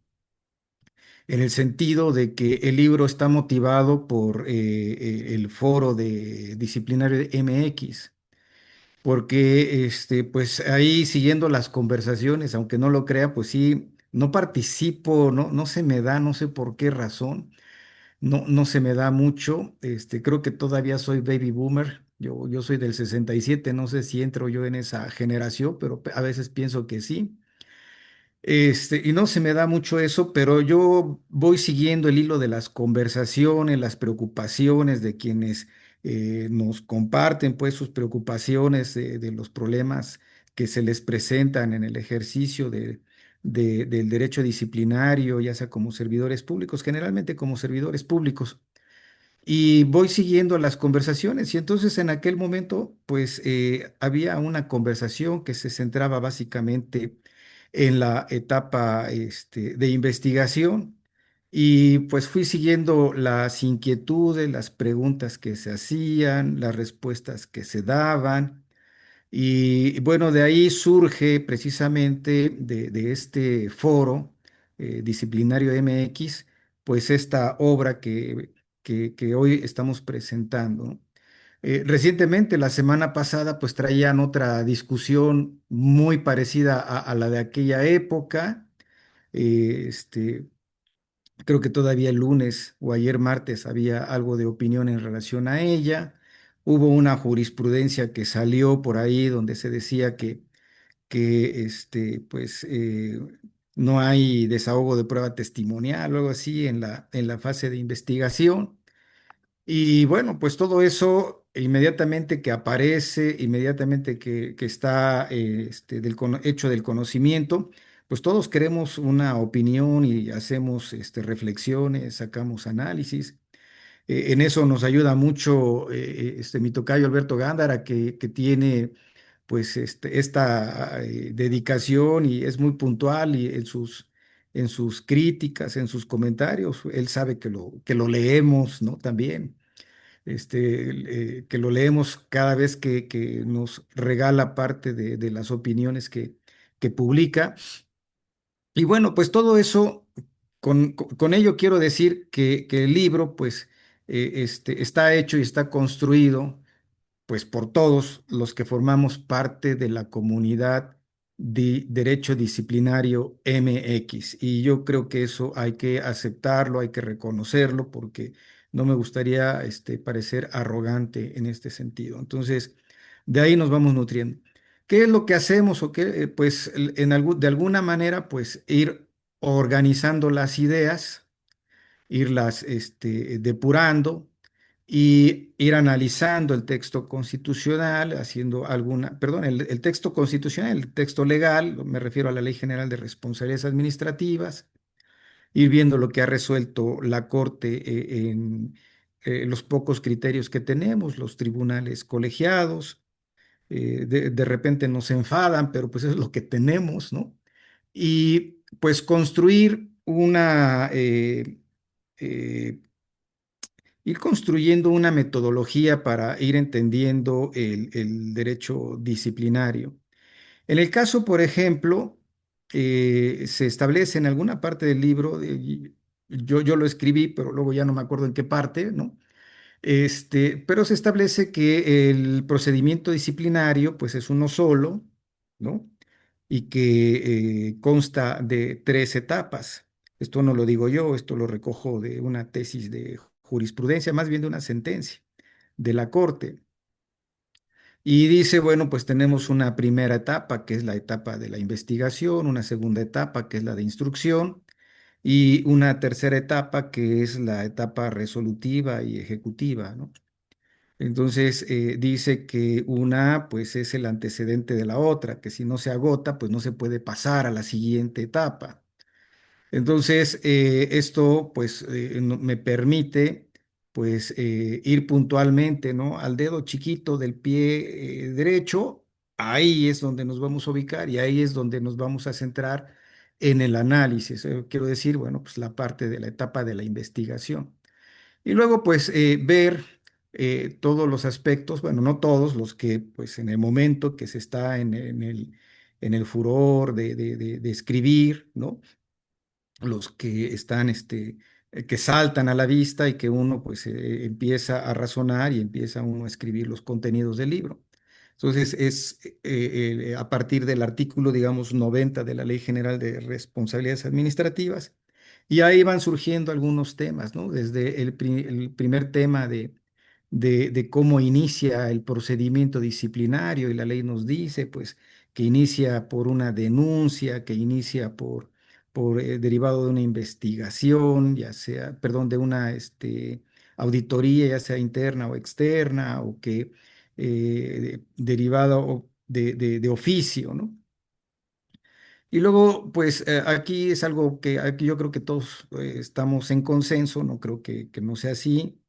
en el sentido de que el libro está motivado por el foro de disciplinario de MX, porque pues ahí siguiendo las conversaciones, aunque no lo crea, pues sí. no participo, no se me da, no sé por qué razón, no se me da mucho. Creo que todavía soy baby boomer. Yo soy del 67, no sé si entro yo en esa generación, pero a veces pienso que sí. Y no se me da mucho eso, pero yo voy siguiendo el hilo de las conversaciones, las preocupaciones de quienes nos comparten pues sus preocupaciones de los problemas que se les presentan en el ejercicio del derecho disciplinario, ya sea como servidores públicos, generalmente como servidores públicos. Y voy siguiendo las conversaciones y entonces en aquel momento pues había una conversación que se centraba básicamente en la etapa de investigación y pues fui siguiendo las inquietudes, las preguntas que se hacían, las respuestas que se daban y bueno, de ahí surge precisamente de este foro disciplinario MX, pues esta obra que hoy estamos presentando, ¿no? Recientemente, la semana pasada, pues traían otra discusión muy parecida a la de aquella época. Eh, este, Creo que todavía el lunes o ayer martes había algo de opinión en relación a ella. Hubo una jurisprudencia que salió por ahí donde se decía que pues, no hay desahogo de prueba testimonial o algo así en la fase de investigación. Y bueno, pues todo eso inmediatamente que aparece, inmediatamente que está hecho del conocimiento, pues todos queremos una opinión y hacemos reflexiones, sacamos análisis. En eso nos ayuda mucho mi tocayo Alberto Gándara, que tiene pues esta dedicación y es muy puntual y en sus críticas, en sus comentarios, él sabe que lo leemos, ¿no? También que lo leemos cada vez que nos regala parte de las opiniones que publica. Y bueno, pues todo eso, con ello quiero decir que el libro, pues, está hecho y está construido pues por todos los que formamos parte de la comunidad de Derecho Disciplinario MX. Y yo creo que eso hay que aceptarlo, hay que reconocerlo, porque no me gustaría parecer arrogante en este sentido. Entonces, de ahí nos vamos nutriendo. ¿Qué es lo que hacemos? O qué? Pues de alguna manera, pues ir organizando las ideas, irlas depurando y ir analizando el texto constitucional, haciendo alguna, perdón, el texto constitucional, el texto legal, me refiero a la Ley General de Responsabilidades Administrativas, ir viendo lo que ha resuelto la Corte en los pocos criterios que tenemos, los tribunales colegiados. De repente nos enfadan, pero pues es lo que tenemos, ¿no? Y pues construir eh, ir construyendo una metodología para ir entendiendo el derecho disciplinario. En el caso, por ejemplo, se establece en alguna parte del libro, yo lo escribí, pero luego ya no me acuerdo en qué parte, ¿no? Pero se establece que el procedimiento disciplinario, pues es uno solo, ¿no? Y que consta de tres etapas. Esto no lo digo yo, esto lo recojo de una tesis de jurisprudencia, más bien de una sentencia de la Corte. Y dice, bueno, pues tenemos una primera etapa, que es la etapa de la investigación, una segunda etapa, que es la de instrucción, y una tercera etapa, que es la etapa resolutiva y ejecutiva, ¿no? Entonces, dice que una, pues, es el antecedente de la otra, que si no se agota, pues no se puede pasar a la siguiente etapa. Entonces, esto, pues, me permite, pues, ir puntualmente, ¿no? Al dedo chiquito del pie derecho, ahí es donde nos vamos a ubicar y ahí es donde nos vamos a centrar en el análisis. Quiero decir, bueno, pues la parte de la etapa de la investigación. Y luego, pues, ver todos los aspectos, bueno, no todos, los que, pues, en el momento que se está en el furor de escribir, ¿no? Los que están, que saltan a la vista y que uno, pues, empieza a razonar y empieza uno a escribir los contenidos del libro. Entonces, es a partir del artículo, digamos, 90 de la Ley General de Responsabilidades Administrativas. Y ahí van surgiendo algunos temas, ¿no? Desde el primer tema de cómo inicia el procedimiento disciplinario, y la ley nos dice, pues, que inicia por una denuncia, que inicia por derivado de una investigación, ya sea, perdón, de una auditoría, ya sea interna o externa, o que derivado de oficio, ¿no? Y luego, pues aquí es algo que aquí yo creo que todos estamos en consenso, no creo que no sea así,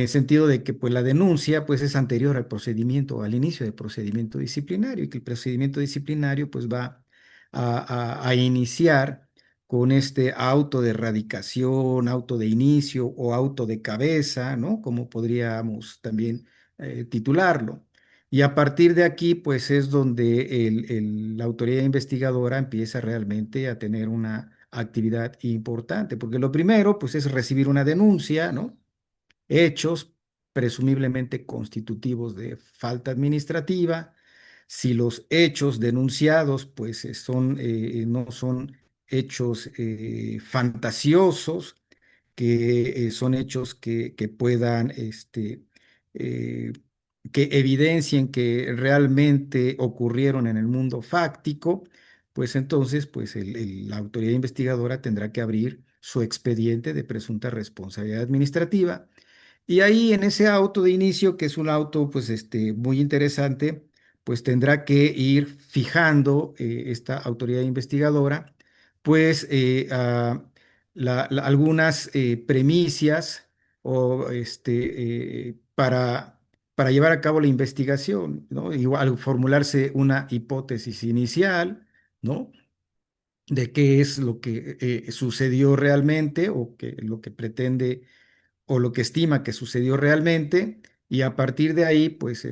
sentido de que pues la denuncia pues es anterior al procedimiento, al inicio del procedimiento disciplinario, y que el procedimiento disciplinario pues va a iniciar con este auto de erradicación, auto de inicio o auto de cabeza, ¿no? Como podríamos también titularlo. Y a partir de aquí, pues es donde la autoridad investigadora empieza realmente a tener una actividad importante, porque lo primero, pues es recibir una denuncia, ¿no? Hechos presumiblemente constitutivos de falta administrativa. Si los hechos denunciados, pues no son hechos fantasiosos, que son hechos que puedan, eh, que evidencien que realmente ocurrieron en el mundo fáctico, pues entonces, pues la autoridad investigadora tendrá que abrir su expediente de presunta responsabilidad administrativa. Y ahí en ese auto de inicio, que es un auto pues muy interesante, pues tendrá que ir fijando esta autoridad investigadora, pues algunas premisas o para llevar a cabo la investigación, ¿no? Igual formularse una hipótesis inicial, ¿no? De qué es lo que sucedió realmente, o lo que pretende o lo que estima que sucedió realmente, y a partir de ahí, pues,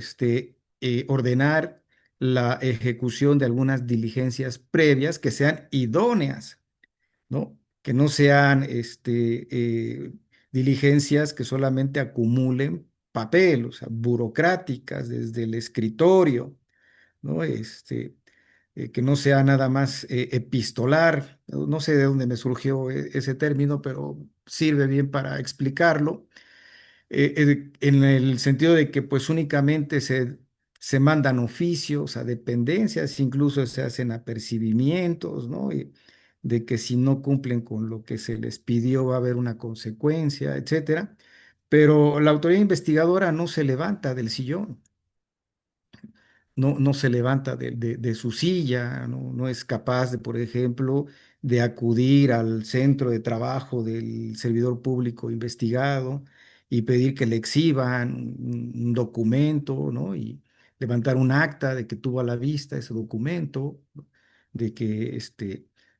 ordenar la ejecución de algunas diligencias previas que sean idóneas, ¿no? Que no sean diligencias que solamente acumulen papel, o sea, burocráticas desde el escritorio, ¿no? Que no sea nada más epistolar. No, no sé de dónde me surgió ese término, pero sirve bien para explicarlo, en el sentido de que pues únicamente se mandan oficios a dependencias, incluso se hacen apercibimientos, ¿no? Y de que si no cumplen con lo que se les pidió va a haber una consecuencia, etcétera. Pero la autoridad investigadora no se levanta del sillón, no se levanta de su silla, no es capaz de, por ejemplo, de acudir al centro de trabajo del servidor público investigado y pedir que le exhiban un documento, ¿no? Y levantar un acta de que tuvo a la vista ese documento, ¿no? De que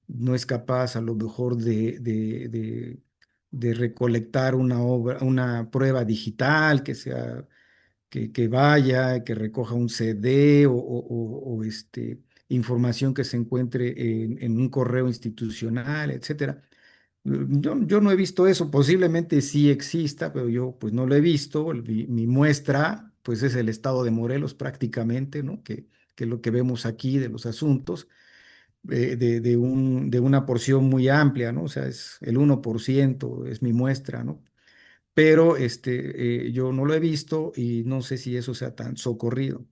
no es capaz a lo mejor de recolectar una prueba digital que sea que vaya, que recoja un CD o información que se encuentre en un correo institucional, etcétera. Yo no he visto eso, posiblemente sí exista, pero yo pues no lo he visto. Mi muestra pues es el estado de Morelos prácticamente, ¿no? Que es lo que vemos aquí de los asuntos, de una porción muy amplia, ¿no? O sea, es el 1% es mi muestra, ¿no? Pero yo no lo he visto y no sé si eso sea tan socorrido.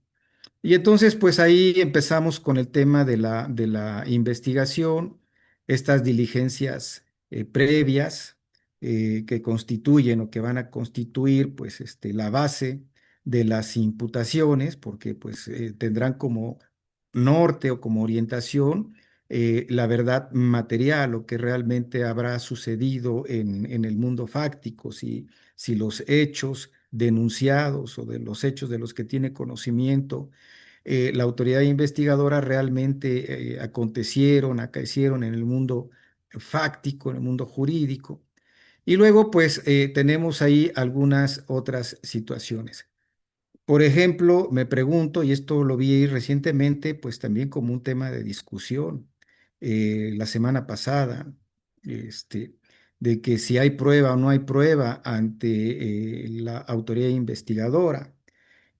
Y entonces, pues ahí empezamos con el tema de la investigación, estas diligencias previas que constituyen o que van a constituir, pues, la base de las imputaciones, porque pues tendrán como norte o como orientación la verdad material, o que realmente habrá sucedido en el mundo fáctico, si los hechos denunciados o de los hechos de los que tiene conocimiento la autoridad investigadora realmente acaecieron en el mundo fáctico, en el mundo jurídico. Y luego, pues, tenemos ahí algunas otras situaciones. Por ejemplo, me pregunto, y esto lo vi recientemente, pues también como un tema de discusión, la semana pasada, este, de que si hay prueba o no hay prueba ante la autoridad investigadora.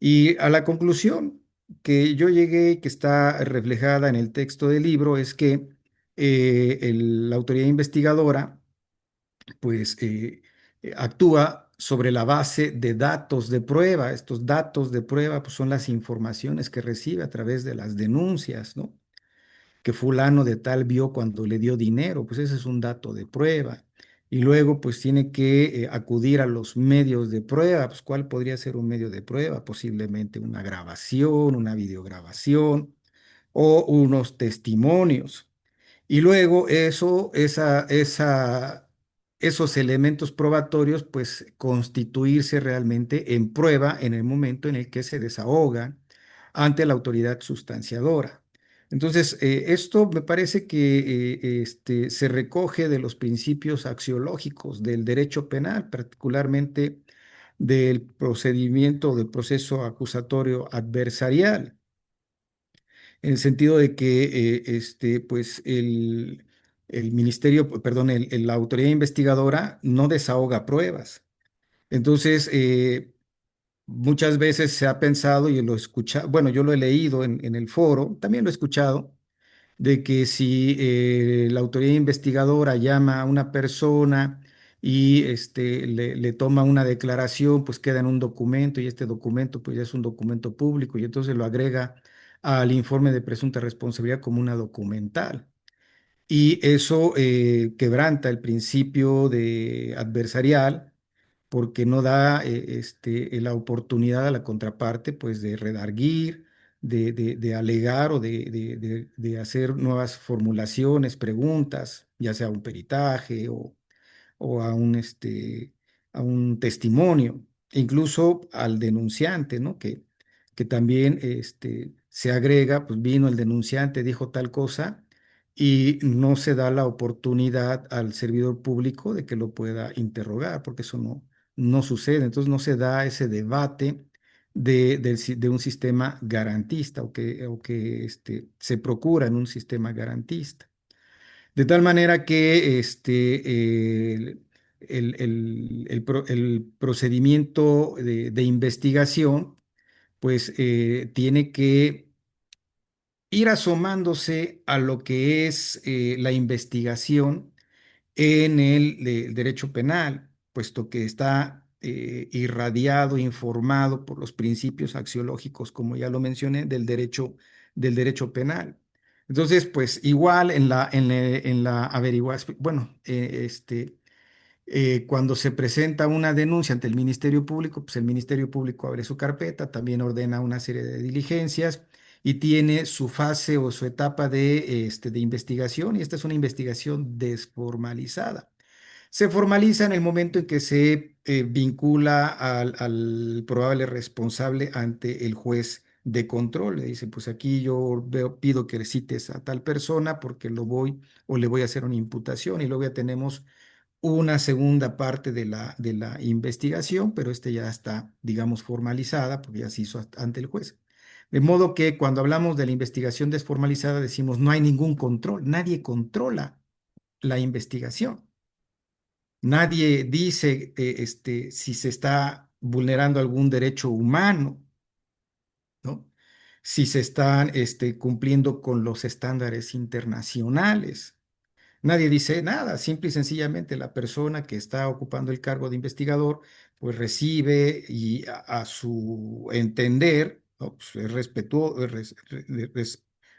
Y a la conclusión que yo llegué, que está reflejada en el texto del libro, es que la autoridad investigadora pues actúa sobre la base de datos de prueba. Estos datos de prueba pues, son las informaciones que recibe a través de las denuncias, ¿no? Que fulano de tal vio cuando le dio dinero, pues ese es un dato de prueba. Y luego pues tiene que acudir a los medios de prueba, pues ¿cuál podría ser un medio de prueba? Posiblemente una grabación, una videograbación o unos testimonios. Y luego esos elementos probatorios, pues constituirse realmente en prueba en el momento en el que se desahogan ante la autoridad sustanciadora. Entonces, esto me parece que se recoge de los principios axiológicos del derecho penal, particularmente del procedimiento, del proceso acusatorio adversarial en el sentido de que pues el ministerio, perdón, la autoridad investigadora no desahoga pruebas. Entonces, muchas veces se ha pensado y lo he escuchado, bueno, yo lo he leído en el foro, también lo he escuchado, de que si la autoridad investigadora llama a una persona y le toma una declaración, pues queda en un documento y este documento pues ya es un documento público y entonces lo agrega al informe de presunta responsabilidad como una documental. Y eso quebranta el principio de adversarial porque no da la oportunidad a la contraparte pues de redarguir, de alegar o de hacer nuevas formulaciones, preguntas, ya sea un peritaje o a un testimonio, incluso al denunciante, ¿no? Que también se agrega, pues vino el denunciante, dijo tal cosa y no se da la oportunidad al servidor público de que lo pueda interrogar, porque eso no sucede. Entonces no se da ese debate de un sistema garantista o que se procura en un sistema garantista. De tal manera que el procedimiento de investigación pues tiene que ir asomándose a lo que es la investigación en el derecho penal, puesto que está irradiado, informado por los principios axiológicos, como ya lo mencioné, del derecho penal. Entonces, pues igual en la averiguación, bueno, cuando se presenta una denuncia ante el Ministerio Público, pues el Ministerio Público abre su carpeta, también ordena una serie de diligencias y tiene su fase o su etapa de investigación, y esta es una investigación desformalizada. Se formaliza en el momento en que se vincula al probable responsable ante el juez de control. Le dice, pues aquí yo pido que cites a tal persona porque lo voy o le voy a hacer una imputación, y luego ya tenemos una segunda parte de la investigación, pero ya está, digamos, formalizada porque ya se hizo ante el juez. De modo que cuando hablamos de la investigación desformalizada decimos no hay ningún control, nadie controla la investigación. Nadie dice si se está vulnerando algún derecho humano, ¿no? Si se están cumpliendo con los estándares internacionales. Nadie dice nada, simple y sencillamente la persona que está ocupando el cargo de investigador, pues recibe y a su entender, ¿no? Pues es respetuoso,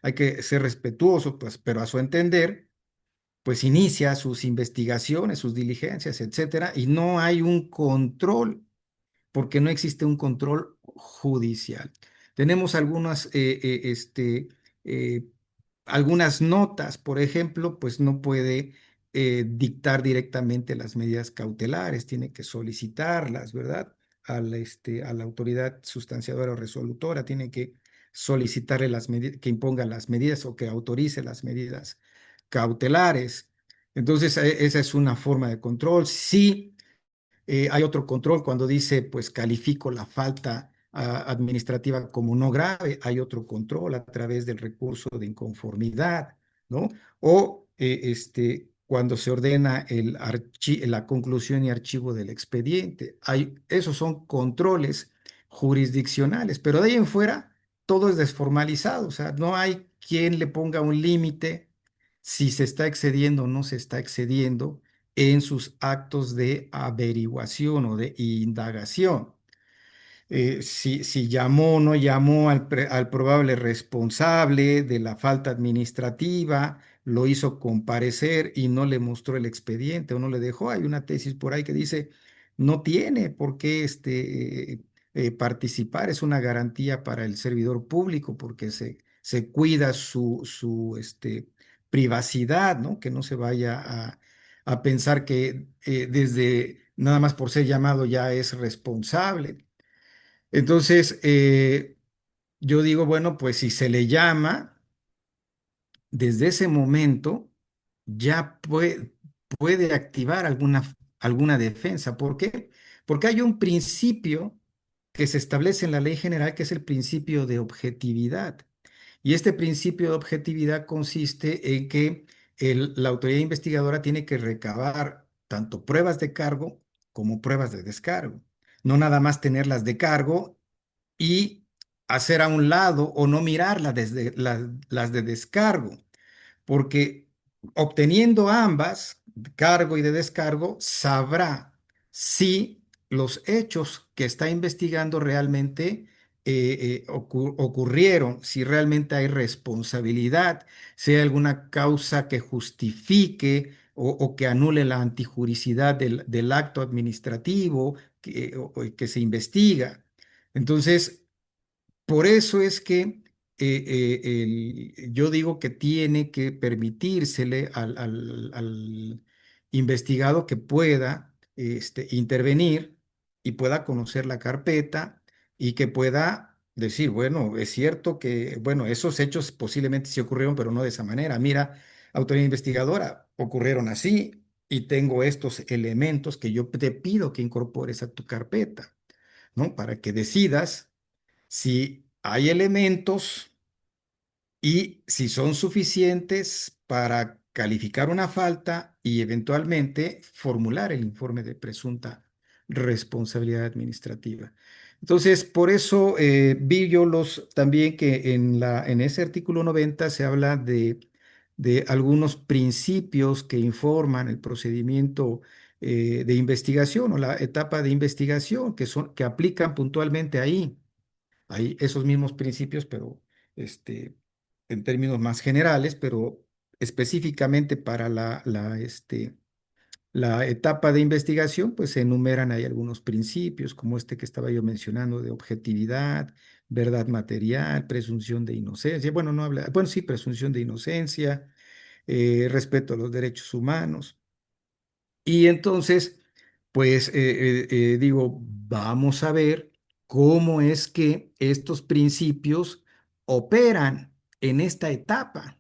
hay que ser respetuoso, pues, pero a su entender, pues inicia sus investigaciones, sus diligencias, etcétera, y no hay un control porque no existe un control judicial. Tenemos eh, algunas notas, por ejemplo, pues no puede dictar directamente las medidas cautelares, tiene que solicitarlas, ¿verdad? A la autoridad sustanciadora o resolutora, tiene que solicitarle que imponga las medidas o que autorice las medidas cautelares. Entonces, esa es una forma de control. Sí, hay otro control cuando dice, pues califico la falta administrativa como no grave. Hay otro control a través del recurso de inconformidad, ¿no? O cuando se ordena la conclusión y archivo del expediente. Esos son controles jurisdiccionales, pero de ahí en fuera, todo es desformalizado, o sea, no hay quien le ponga un límite si se está excediendo o no se está excediendo en sus actos de averiguación o de indagación. Si llamó o no llamó al probable responsable de la falta administrativa, lo hizo comparecer y no le mostró el expediente o no le dejó. Hay una tesis por ahí que dice, no tiene por qué participar, es una garantía para el servidor público porque se cuida su privacidad, ¿no? Que no se vaya a pensar que desde nada más por ser llamado ya es responsable. Entonces, yo digo, bueno, pues si se le llama, desde ese momento ya puede activar alguna defensa. ¿Por qué? Porque hay un principio que se establece en la ley general, que es el principio de objetividad. Y este principio de objetividad consiste en que la autoridad investigadora tiene que recabar tanto pruebas de cargo como pruebas de descargo. No nada más tenerlas de cargo y hacer a un lado o no mirarlas desde las de descargo, porque obteniendo ambas, de cargo y de descargo, sabrá si los hechos que está investigando realmente ocurrieron, si realmente hay responsabilidad, si hay alguna causa que justifique o que anule la antijuricidad del acto administrativo o que se investiga. Entonces, por eso es que yo digo que tiene que permitírsele al investigado que pueda intervenir y pueda conocer la carpeta y que pueda decir, bueno, es cierto que, bueno, esos hechos posiblemente sí ocurrieron, pero no de esa manera. Mira, autoridad investigadora, ocurrieron así y tengo estos elementos que yo te pido que incorpores a tu carpeta, ¿no? Para que decidas si hay elementos y si son suficientes para calificar una falta y eventualmente formular el informe de presunta responsabilidad administrativa. Entonces, por eso vi yo también que en ese artículo 90 se habla de algunos principios que informan el procedimiento de investigación o la etapa de investigación que aplican puntualmente ahí. Hay esos mismos principios, pero este, en términos más generales, pero específicamente para la etapa de investigación, pues se enumeran ahí algunos principios, como este que estaba yo mencionando de objetividad, verdad material, presunción de inocencia. Bueno, no habla, bueno, sí, presunción de inocencia, respeto a los derechos humanos. Y entonces, pues digo, vamos a ver cómo es que estos principios operan en esta etapa.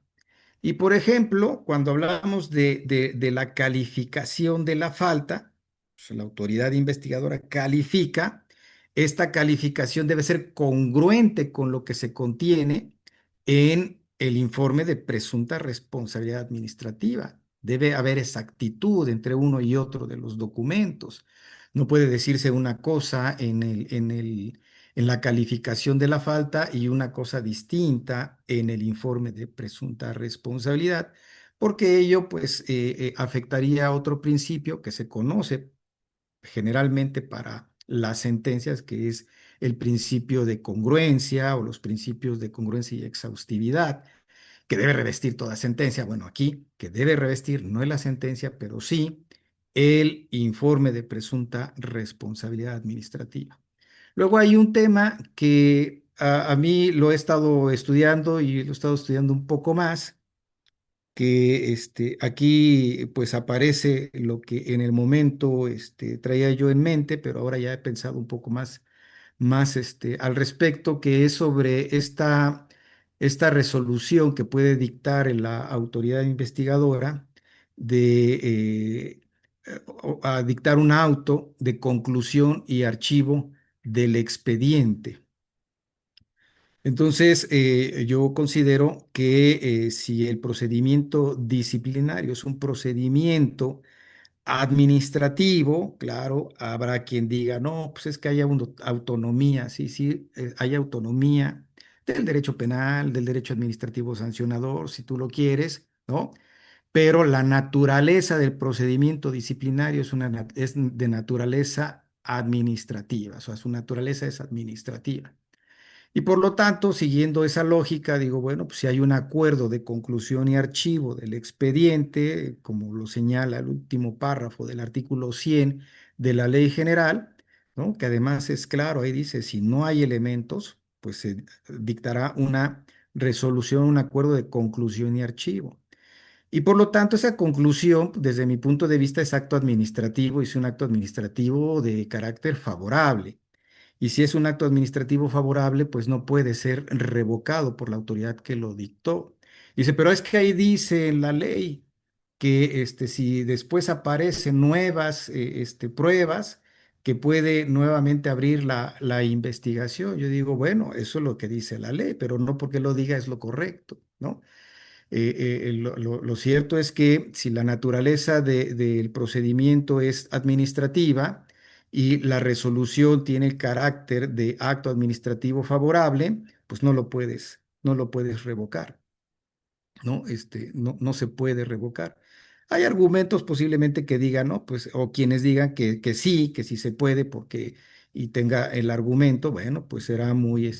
Y por ejemplo, cuando hablamos de la calificación de la falta, pues, la autoridad investigadora califica, esta calificación debe ser congruente con lo que se contiene en el informe de presunta responsabilidad administrativa. Debe haber exactitud entre uno y otro de los documentos. No puede decirse una cosa en la calificación de la falta y una cosa distinta en el informe de presunta responsabilidad, porque ello pues afectaría a otro principio que se conoce generalmente para las sentencias, que es el principio de congruencia o los principios de congruencia y exhaustividad, que debe revestir toda sentencia. Bueno, aquí que debe revestir no es la sentencia, pero sí el informe de presunta responsabilidad administrativa. Luego hay un tema que a mí lo he estado estudiando y lo he estado estudiando un poco más, que aquí pues aparece lo que en el momento traía yo en mente, pero ahora ya he pensado un poco más al respecto, que es sobre esta resolución que puede dictar la autoridad investigadora de a dictar un auto de conclusión y archivo del expediente. Entonces, yo considero que si el procedimiento disciplinario es un procedimiento administrativo, claro, habrá quien diga, no, pues es que hay autonomía, sí, sí, hay autonomía del derecho penal, del derecho administrativo sancionador, si tú lo quieres, ¿no? Pero la naturaleza del procedimiento disciplinario es de naturaleza administrativa, o sea, su naturaleza es administrativa. Y por lo tanto, siguiendo esa lógica, digo, bueno, pues si hay un acuerdo de conclusión y archivo del expediente, como lo señala el último párrafo del artículo 100 de la Ley General, ¿no? Que además es claro, ahí dice, si no hay elementos, pues se dictará una resolución, un acuerdo de conclusión y archivo. Y por lo tanto, esa conclusión, desde mi punto de vista, es acto administrativo y es un acto administrativo de carácter favorable. Y si es un acto administrativo favorable, pues no puede ser revocado por la autoridad que lo dictó. Dice, pero es que ahí dice en la ley que si después aparecen nuevas pruebas, que puede nuevamente abrir la investigación. Yo digo, bueno, eso es lo que dice la ley, pero no porque lo diga es lo correcto, ¿no? Lo cierto es que si la naturaleza del procedimiento es administrativa y la resolución tiene el carácter de acto administrativo favorable, pues no lo puedes revocar. ¿No? No se puede revocar. Hay argumentos posiblemente que digan, ¿no? Pues, o quienes digan que sí se puede, porque, y tenga el argumento, bueno, pues será muy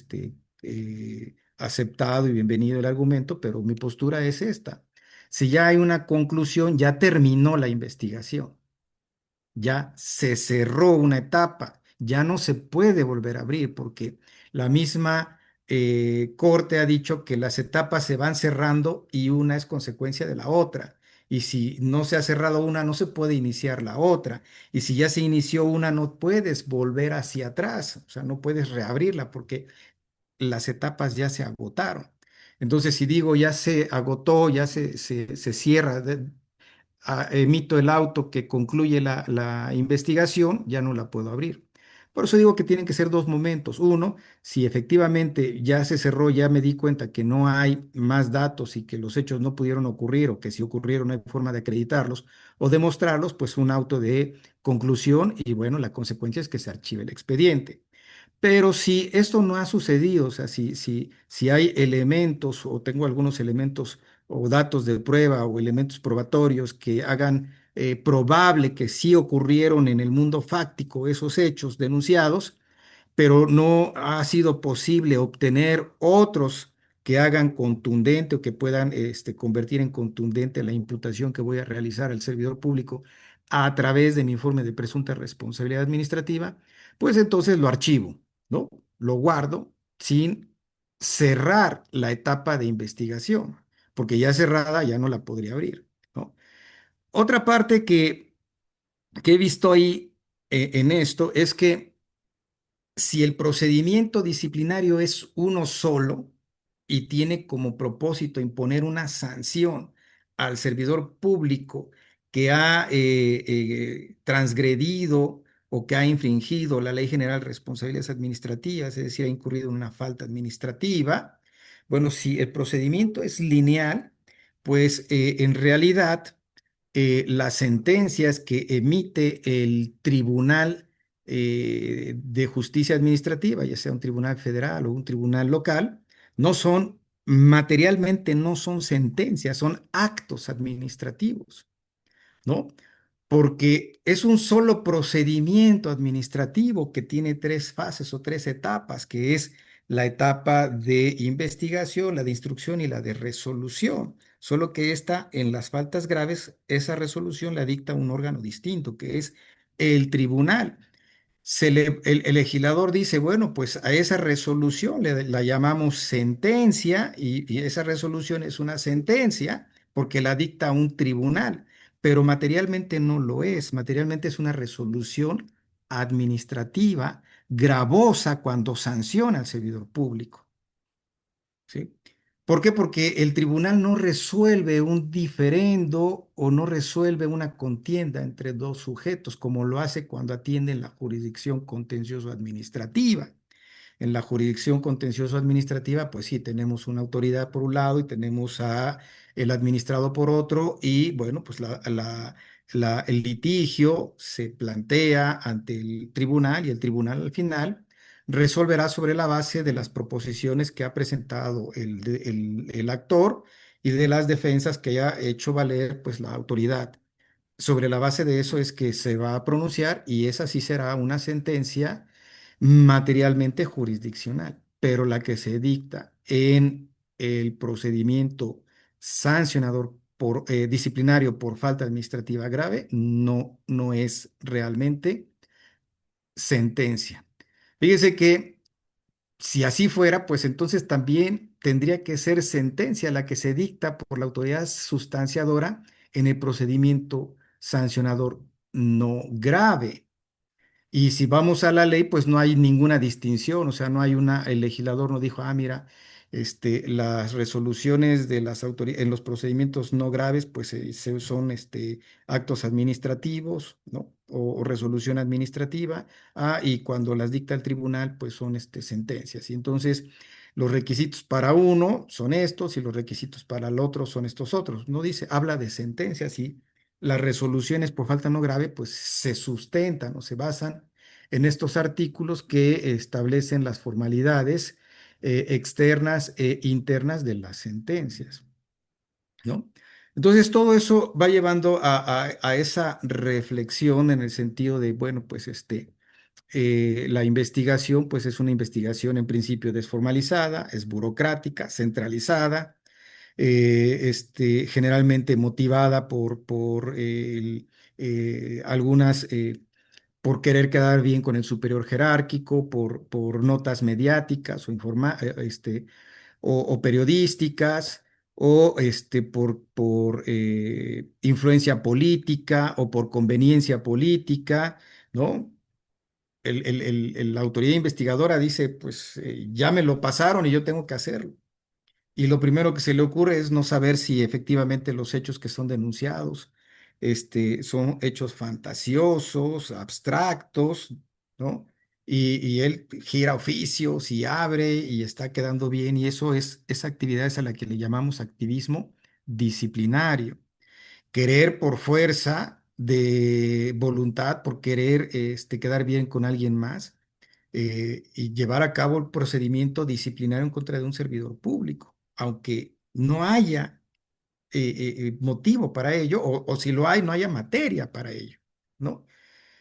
aceptado y bienvenido el argumento, pero mi postura es esta. Si ya hay una conclusión, ya terminó la investigación. Ya se cerró una etapa, ya no se puede volver a abrir porque la misma Corte ha dicho que las etapas se van cerrando y una es consecuencia de la otra. Y si no se ha cerrado una, no se puede iniciar la otra. Y si ya se inició una, no puedes volver hacia atrás, o sea, no puedes reabrirla porque las etapas ya se agotaron. Entonces, si digo ya se agotó, ya se cierra, emito el auto que concluye la investigación, ya no la puedo abrir. Por eso digo que tienen que ser dos momentos. Uno, si efectivamente ya se cerró, ya me di cuenta que no hay más datos y que los hechos no pudieron ocurrir o que si ocurrieron no hay forma de acreditarlos o demostrarlos, pues un auto de conclusión y bueno, la consecuencia es que se archive el expediente. Pero si esto no ha sucedido, o sea, si hay elementos o tengo algunos elementos o datos de prueba o elementos probatorios que hagan probable que sí ocurrieron en el mundo fáctico esos hechos denunciados, pero no ha sido posible obtener otros que hagan contundente o que puedan convertir en contundente la imputación que voy a realizar al servidor público a través de mi informe de presunta responsabilidad administrativa, pues entonces lo archivo, ¿no? Lo guardo sin cerrar la etapa de investigación, porque ya cerrada ya no la podría abrir, ¿no? Otra parte que he visto ahí en esto es que si el procedimiento disciplinario es uno solo y tiene como propósito imponer una sanción al servidor público que ha transgredido o que ha infringido la Ley General de Responsabilidades Administrativas, es decir, ha incurrido en una falta administrativa, bueno, si el procedimiento es lineal, pues en realidad las sentencias que emite el tribunal de justicia administrativa, ya sea un tribunal federal o un tribunal local, no son, materialmente no son sentencias, son actos administrativos, ¿no? Porque es un solo procedimiento administrativo que tiene tres fases o tres etapas, que es la etapa de investigación, la de instrucción y la de resolución. Solo que esta, en las faltas graves, esa resolución la dicta un órgano distinto, que es el tribunal. El legislador dice, bueno, pues a esa resolución la llamamos sentencia y esa resolución es una sentencia porque la dicta un tribunal, pero materialmente no lo es. Materialmente es una resolución administrativa gravosa cuando sanciona al servidor público. ¿Sí? ¿Por qué? Porque el tribunal no resuelve un diferendo o no resuelve una contienda entre dos sujetos, como lo hace cuando atiende en la jurisdicción contencioso-administrativa. En la jurisdicción contencioso-administrativa, pues sí, tenemos una autoridad por un lado y tenemos a el administrado por otro y bueno, pues el litigio se plantea ante el tribunal y el tribunal al final resolverá sobre la base de las proposiciones que ha presentado el actor y de las defensas que haya hecho valer pues la autoridad. Sobre la base de eso es que se va a pronunciar y esa sí será una sentencia materialmente jurisdiccional, pero la que se dicta en el procedimiento sancionador disciplinario por falta administrativa grave no es realmente sentencia. Fíjese que si así fuera, pues entonces también tendría que ser sentencia la que se dicta por la autoridad sustanciadora en el procedimiento sancionador no grave. Y si vamos a la ley, pues no hay ninguna distinción, o sea, no hay el legislador no dijo, mira, las resoluciones de las autoridades en los procedimientos no graves, pues son actos administrativos, ¿no? O resolución administrativa, y cuando las dicta el tribunal, pues son sentencias. Y entonces los requisitos para uno son estos y los requisitos para el otro son estos otros. No dice, habla de sentencias y las resoluciones por falta no grave, pues se sustentan o se basan en estos artículos que establecen las formalidades externas e internas de las sentencias, ¿no? Entonces, todo eso va llevando a esa reflexión en el sentido de, bueno, pues la investigación, pues es una investigación en principio desformalizada, es burocrática, centralizada, generalmente motivada por algunas, por querer quedar bien con el superior jerárquico, por notas mediáticas o periodísticas, o por influencia política o por conveniencia política, ¿no? La autoridad investigadora dice, pues ya me lo pasaron y yo tengo que hacerlo. Y lo primero que se le ocurre es no saber si efectivamente los hechos que son denunciados son hechos fantasiosos, abstractos, ¿no? Y él gira oficios y abre y está quedando bien y eso es esa actividad es a la que le llamamos activismo disciplinario. Querer por fuerza de voluntad, por querer quedar bien con alguien más y llevar a cabo el procedimiento disciplinario en contra de un servidor público, aunque no haya motivo para ello, o si lo hay, no haya materia para ello, ¿no?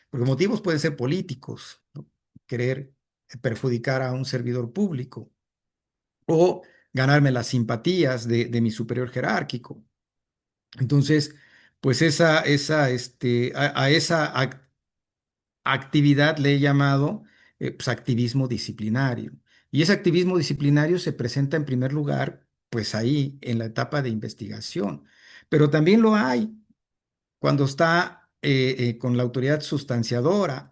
Porque motivos pueden ser políticos, ¿no? Querer perjudicar a un servidor público o ganarme las simpatías de mi superior jerárquico. Entonces, pues a esa actividad le he llamado pues, activismo disciplinario. Y ese activismo disciplinario se presenta en primer lugar, pues ahí, en la etapa de investigación. Pero también lo hay cuando está con la autoridad sustanciadora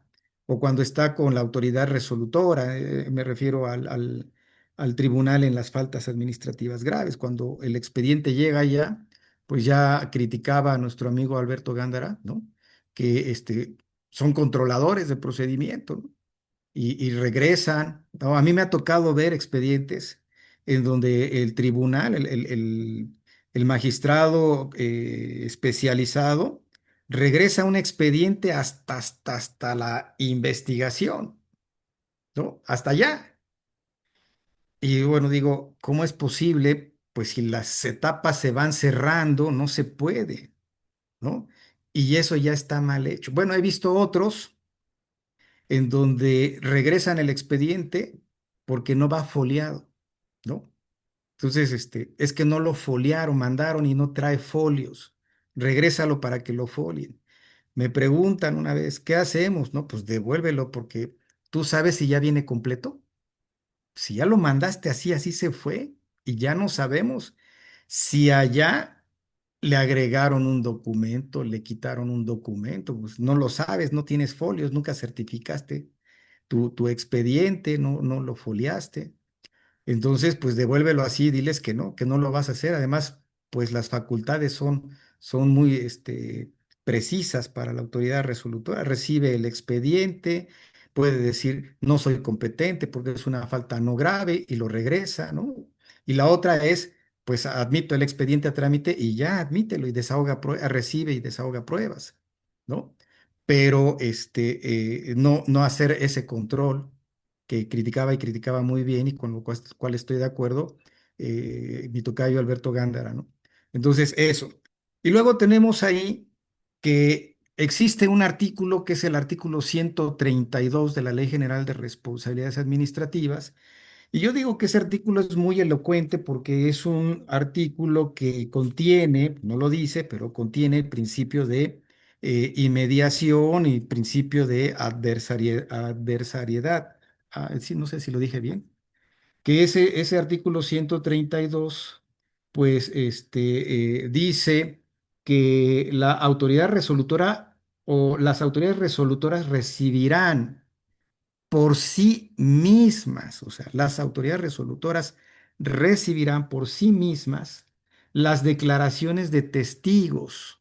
o cuando está con la autoridad resolutora, me refiero al tribunal en las faltas administrativas graves, cuando el expediente llega ya, pues ya criticaba a nuestro amigo Alberto Gándara, ¿no? Que son controladores de procedimiento, ¿no? Y regresan, ¿no? A mí me ha tocado ver expedientes en donde el tribunal, el magistrado especializado, regresa un expediente hasta la investigación, ¿no? Hasta allá. Y bueno, digo, ¿cómo es posible? Pues si las etapas se van cerrando, no se puede, ¿no? Y eso ya está mal hecho. Bueno, he visto otros en donde regresan el expediente porque no va foliado, ¿no? Entonces, es que no lo foliaron, mandaron y no trae folios. Regrésalo para que lo folien. Me preguntan una vez, ¿qué hacemos? No, pues devuélvelo porque tú sabes si ya viene completo. Si ya lo mandaste así, así se fue y ya no sabemos si allá le agregaron un documento, le quitaron un documento, pues no lo sabes, no tienes folios, nunca certificaste tu expediente, no lo foliaste. Entonces, pues devuélvelo así, diles que no lo vas a hacer. Además, pues las facultades son muy precisas para la autoridad resolutora. Recibe el expediente, puede decir no soy competente porque es una falta no grave y lo regresa, ¿no? Y la otra es, pues admito el expediente a trámite y ya admítelo y recibe y desahoga pruebas, ¿no? Pero no hacer ese control que criticaba y criticaba muy bien y con lo cual estoy de acuerdo, mi tocayo Alberto Gándara, ¿no? Entonces, eso. Y luego tenemos ahí que existe un artículo que es el artículo 132 de la Ley General de Responsabilidades Administrativas, y yo digo que ese artículo es muy elocuente porque es un artículo que contiene, no lo dice, pero contiene el principio de inmediación y principio de adversariedad. Sí, no sé si lo dije bien. Que ese artículo 132, pues, dice que la autoridad resolutora o las autoridades resolutoras recibirán por sí mismas, o sea, las autoridades resolutoras recibirán por sí mismas las declaraciones de testigos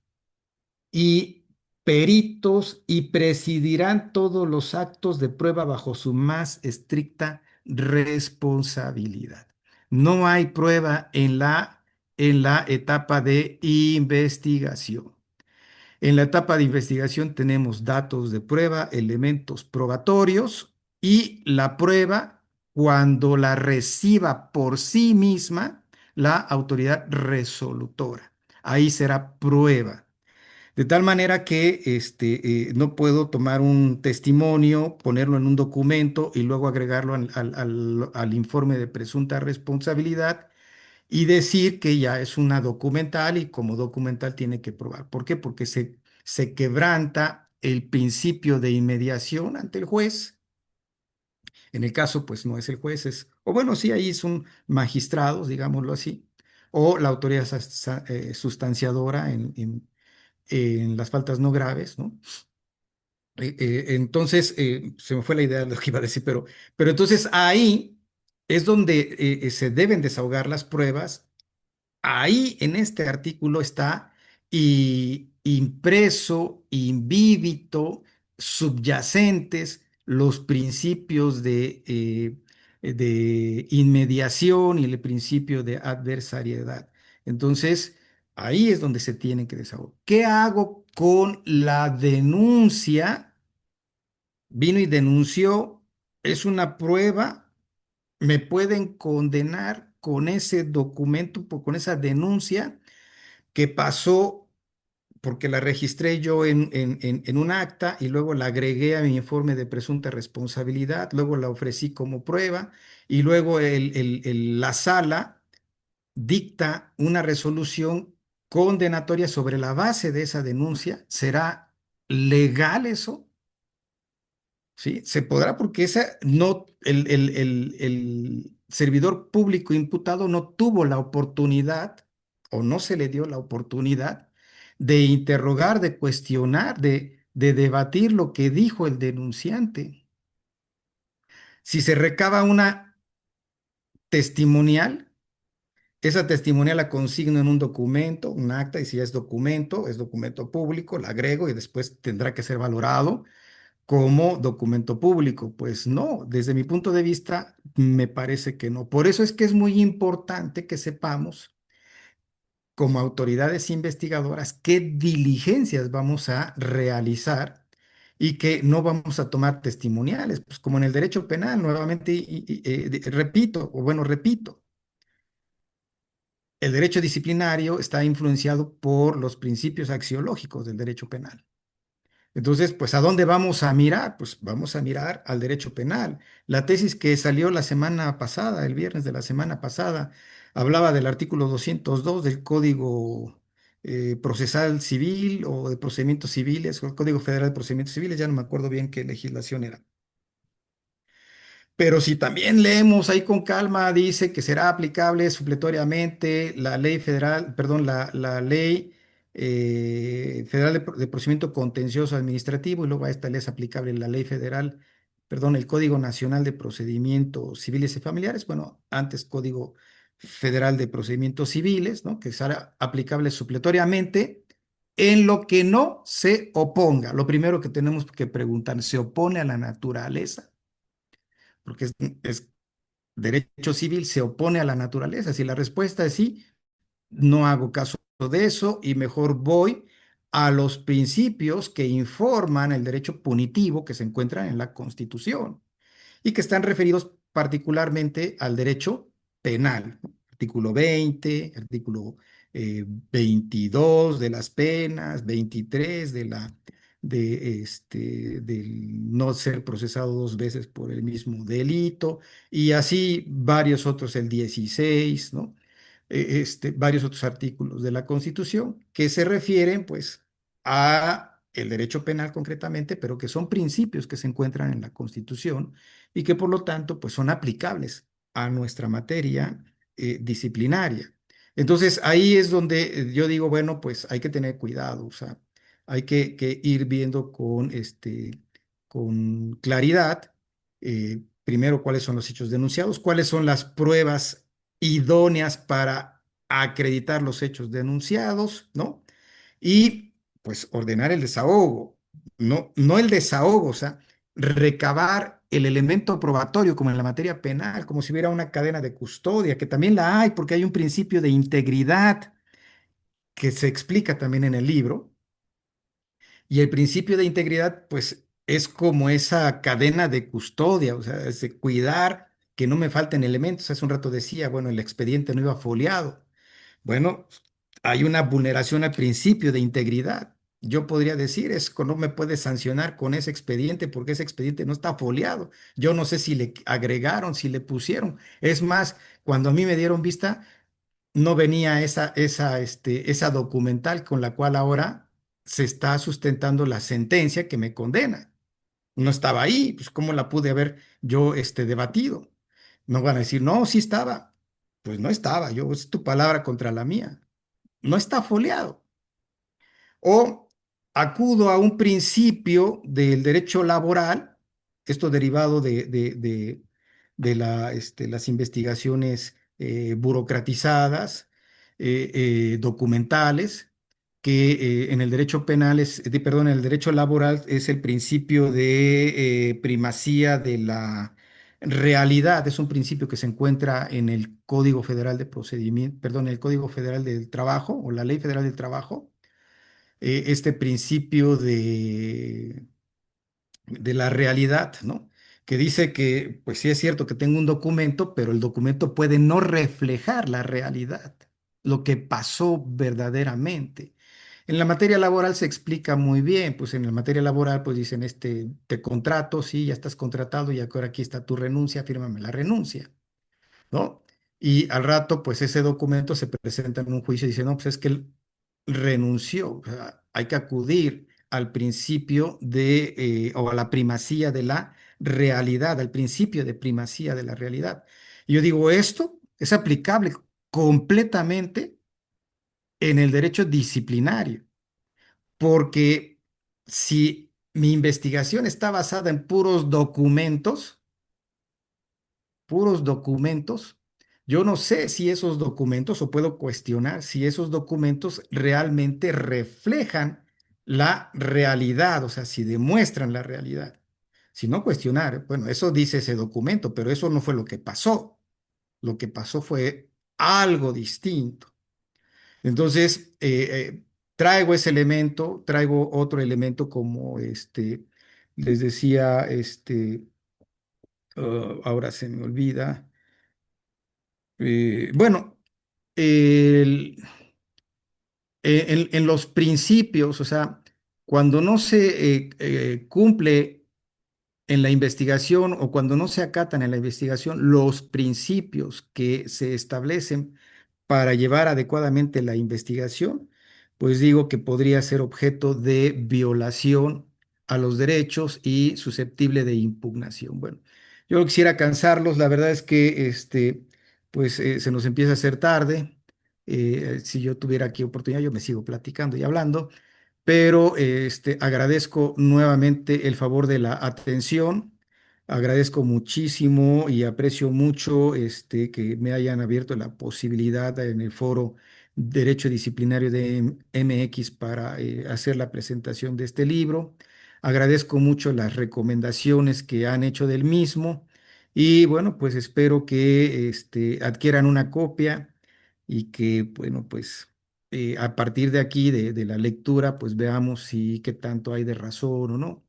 y peritos y presidirán todos los actos de prueba bajo su más estricta responsabilidad. No hay prueba en la etapa de investigación. En la etapa de investigación tenemos datos de prueba, elementos probatorios y la prueba cuando la reciba por sí misma la autoridad resolutora. Ahí será prueba. De tal manera que no puedo tomar un testimonio, ponerlo en un documento y luego agregarlo al informe de presunta responsabilidad y decir que ya es una documental y como documental tiene que probar. ¿Por qué? Porque se quebranta el principio de inmediación ante el juez. En el caso, pues no es el juez, o bueno, sí, ahí son magistrados, digámoslo así, o la autoridad sustanciadora en las faltas no graves, ¿no? Entonces, se me fue la idea de lo que iba a decir, pero entonces ahí es donde se deben desahogar las pruebas. Ahí en este artículo está impreso, invíbito, subyacentes los principios de inmediación y el principio de adversariedad. Entonces, ahí es donde se tienen que desahogar. ¿Qué hago con la denuncia? Vino y denunció, es una prueba, me pueden condenar con ese documento, con esa denuncia que pasó porque la registré yo en un acta y luego la agregué a mi informe de presunta responsabilidad, luego la ofrecí como prueba y luego la sala dicta una resolución condenatoria sobre la base de esa denuncia. ¿Será legal eso? ¿Sí? Se podrá porque esa no, el servidor público imputado no tuvo la oportunidad o no se le dio la oportunidad de interrogar, de cuestionar, de debatir lo que dijo el denunciante. Si se recaba una testimonial, esa testimonial la consigno en un documento, un acta, y si es documento público, la agrego y después tendrá que ser valorado como documento público. Pues no, desde mi punto de vista, me parece que no. Por eso es que es muy importante que sepamos, como autoridades investigadoras, qué diligencias vamos a realizar y que no vamos a tomar testimoniales, pues como en el derecho penal, nuevamente, repito, o bueno, repito, el derecho disciplinario está influenciado por los principios axiológicos del derecho penal. Entonces, pues, ¿a dónde vamos a mirar? Pues vamos a mirar al derecho penal. La tesis que salió la semana pasada, el viernes de la semana pasada, hablaba del artículo 202 del Código Procesal Civil o de Procedimientos Civiles, o el Código Federal de Procedimientos Civiles, ya no me acuerdo bien qué legislación era. Pero si también leemos ahí con calma, dice que será aplicable supletoriamente la ley federal, perdón, la ley federal de procedimiento contencioso administrativo y luego a esta ley es aplicable la ley federal, perdón, el Código Nacional de Procedimientos Civiles y Familiares, bueno, antes Código Federal de Procedimientos Civiles, ¿no? Que será aplicable supletoriamente en lo que no se oponga. Lo primero que tenemos que preguntar, ¿se opone a la naturaleza? Porque es derecho civil, se opone a la naturaleza. Si la respuesta es sí, no hago caso de eso y mejor voy a los principios que informan el derecho punitivo que se encuentran en la Constitución. y que están referidos particularmente al derecho penal, ¿no? Artículo 20, artículo 22 de las penas, 23 del no ser procesado dos veces por el mismo delito, y así varios otros, el 16, ¿no? Varios otros artículos de la Constitución que se refieren, pues, a el derecho penal concretamente, pero que son principios que se encuentran en la Constitución y que por lo tanto, pues, son aplicables a nuestra materia disciplinaria. Entonces, ahí es donde yo digo, bueno, pues hay que tener cuidado, o sea, hay que ir viendo con claridad, primero, cuáles son los hechos denunciados, cuáles son las pruebas idóneas para acreditar los hechos denunciados, ¿no? Y pues ordenar el desahogo, no el desahogo, o sea, recabar el elemento probatorio como en la materia penal, como si hubiera una cadena de custodia, que también la hay porque hay un principio de integridad que se explica también en el libro, y el principio de integridad, pues, es como esa cadena de custodia, o sea, es de cuidar que no me falten elementos. Hace un rato decía, bueno, el expediente no iba foliado. Bueno, hay una vulneración al principio de integridad. Yo podría decir, es que no me puede sancionar con ese expediente porque ese expediente no está foliado. Yo no sé si le agregaron, si le pusieron. Es más, cuando a mí me dieron vista, no venía esa documental con la cual ahora se está sustentando la sentencia que me condena. No estaba ahí, pues ¿cómo la pude haber yo debatido? No van a decir, no, sí estaba. Pues no estaba, yo, es tu palabra contra la mía. No está foliado. O acudo a un principio del derecho laboral, esto derivado de las investigaciones burocratizadas, documentales, que en el derecho penal perdón, en el derecho laboral es el principio de primacía de la realidad. Es un principio que se encuentra en el Código Federal de Procedimiento, perdón, el Código Federal del Trabajo o la Ley Federal del Trabajo, este principio de la realidad, ¿no? Que dice que, pues sí es cierto que tengo un documento, pero el documento puede no reflejar la realidad, lo que pasó verdaderamente. En la materia laboral se explica muy bien, pues en la materia laboral pues dicen, te contrato, sí, ya estás contratado y ahora aquí está tu renuncia, fírmame la renuncia, ¿no? Y al rato, pues ese documento se presenta en un juicio y dice, no, pues es que él renunció. O sea, hay que acudir al principio o a la primacía de la realidad, al principio de primacía de la realidad. Y yo digo, esto es aplicable completamente en el derecho disciplinario, porque si mi investigación está basada en puros documentos. Yo no sé si esos documentos, o puedo cuestionar si esos documentos realmente reflejan la realidad, o sea, si demuestran la realidad. Si no cuestionar, bueno, eso dice ese documento, pero eso no fue lo que pasó. Lo que pasó fue algo distinto. Entonces, traigo ese elemento, traigo otro elemento como les decía, ahora se me olvida. Bueno, el- en los principios, o sea, cuando no se cumple en la investigación o cuando no se acatan en la investigación los principios que se establecen para llevar adecuadamente la investigación, pues digo que podría ser objeto de violación a los derechos y susceptible de impugnación. Bueno, yo no quisiera cansarlos, la verdad es que pues se nos empieza a hacer tarde. Si yo tuviera aquí oportunidad, yo me sigo platicando y hablando, pero agradezco nuevamente el favor de la atención. Agradezco muchísimo y aprecio mucho que me hayan abierto la posibilidad en el foro Derecho Disciplinario de MX para hacer la presentación de este libro. Agradezco mucho las recomendaciones que han hecho del mismo y bueno, pues espero que adquieran una copia y que, bueno, pues a partir de aquí, de la lectura, pues veamos si qué tanto hay de razón o no.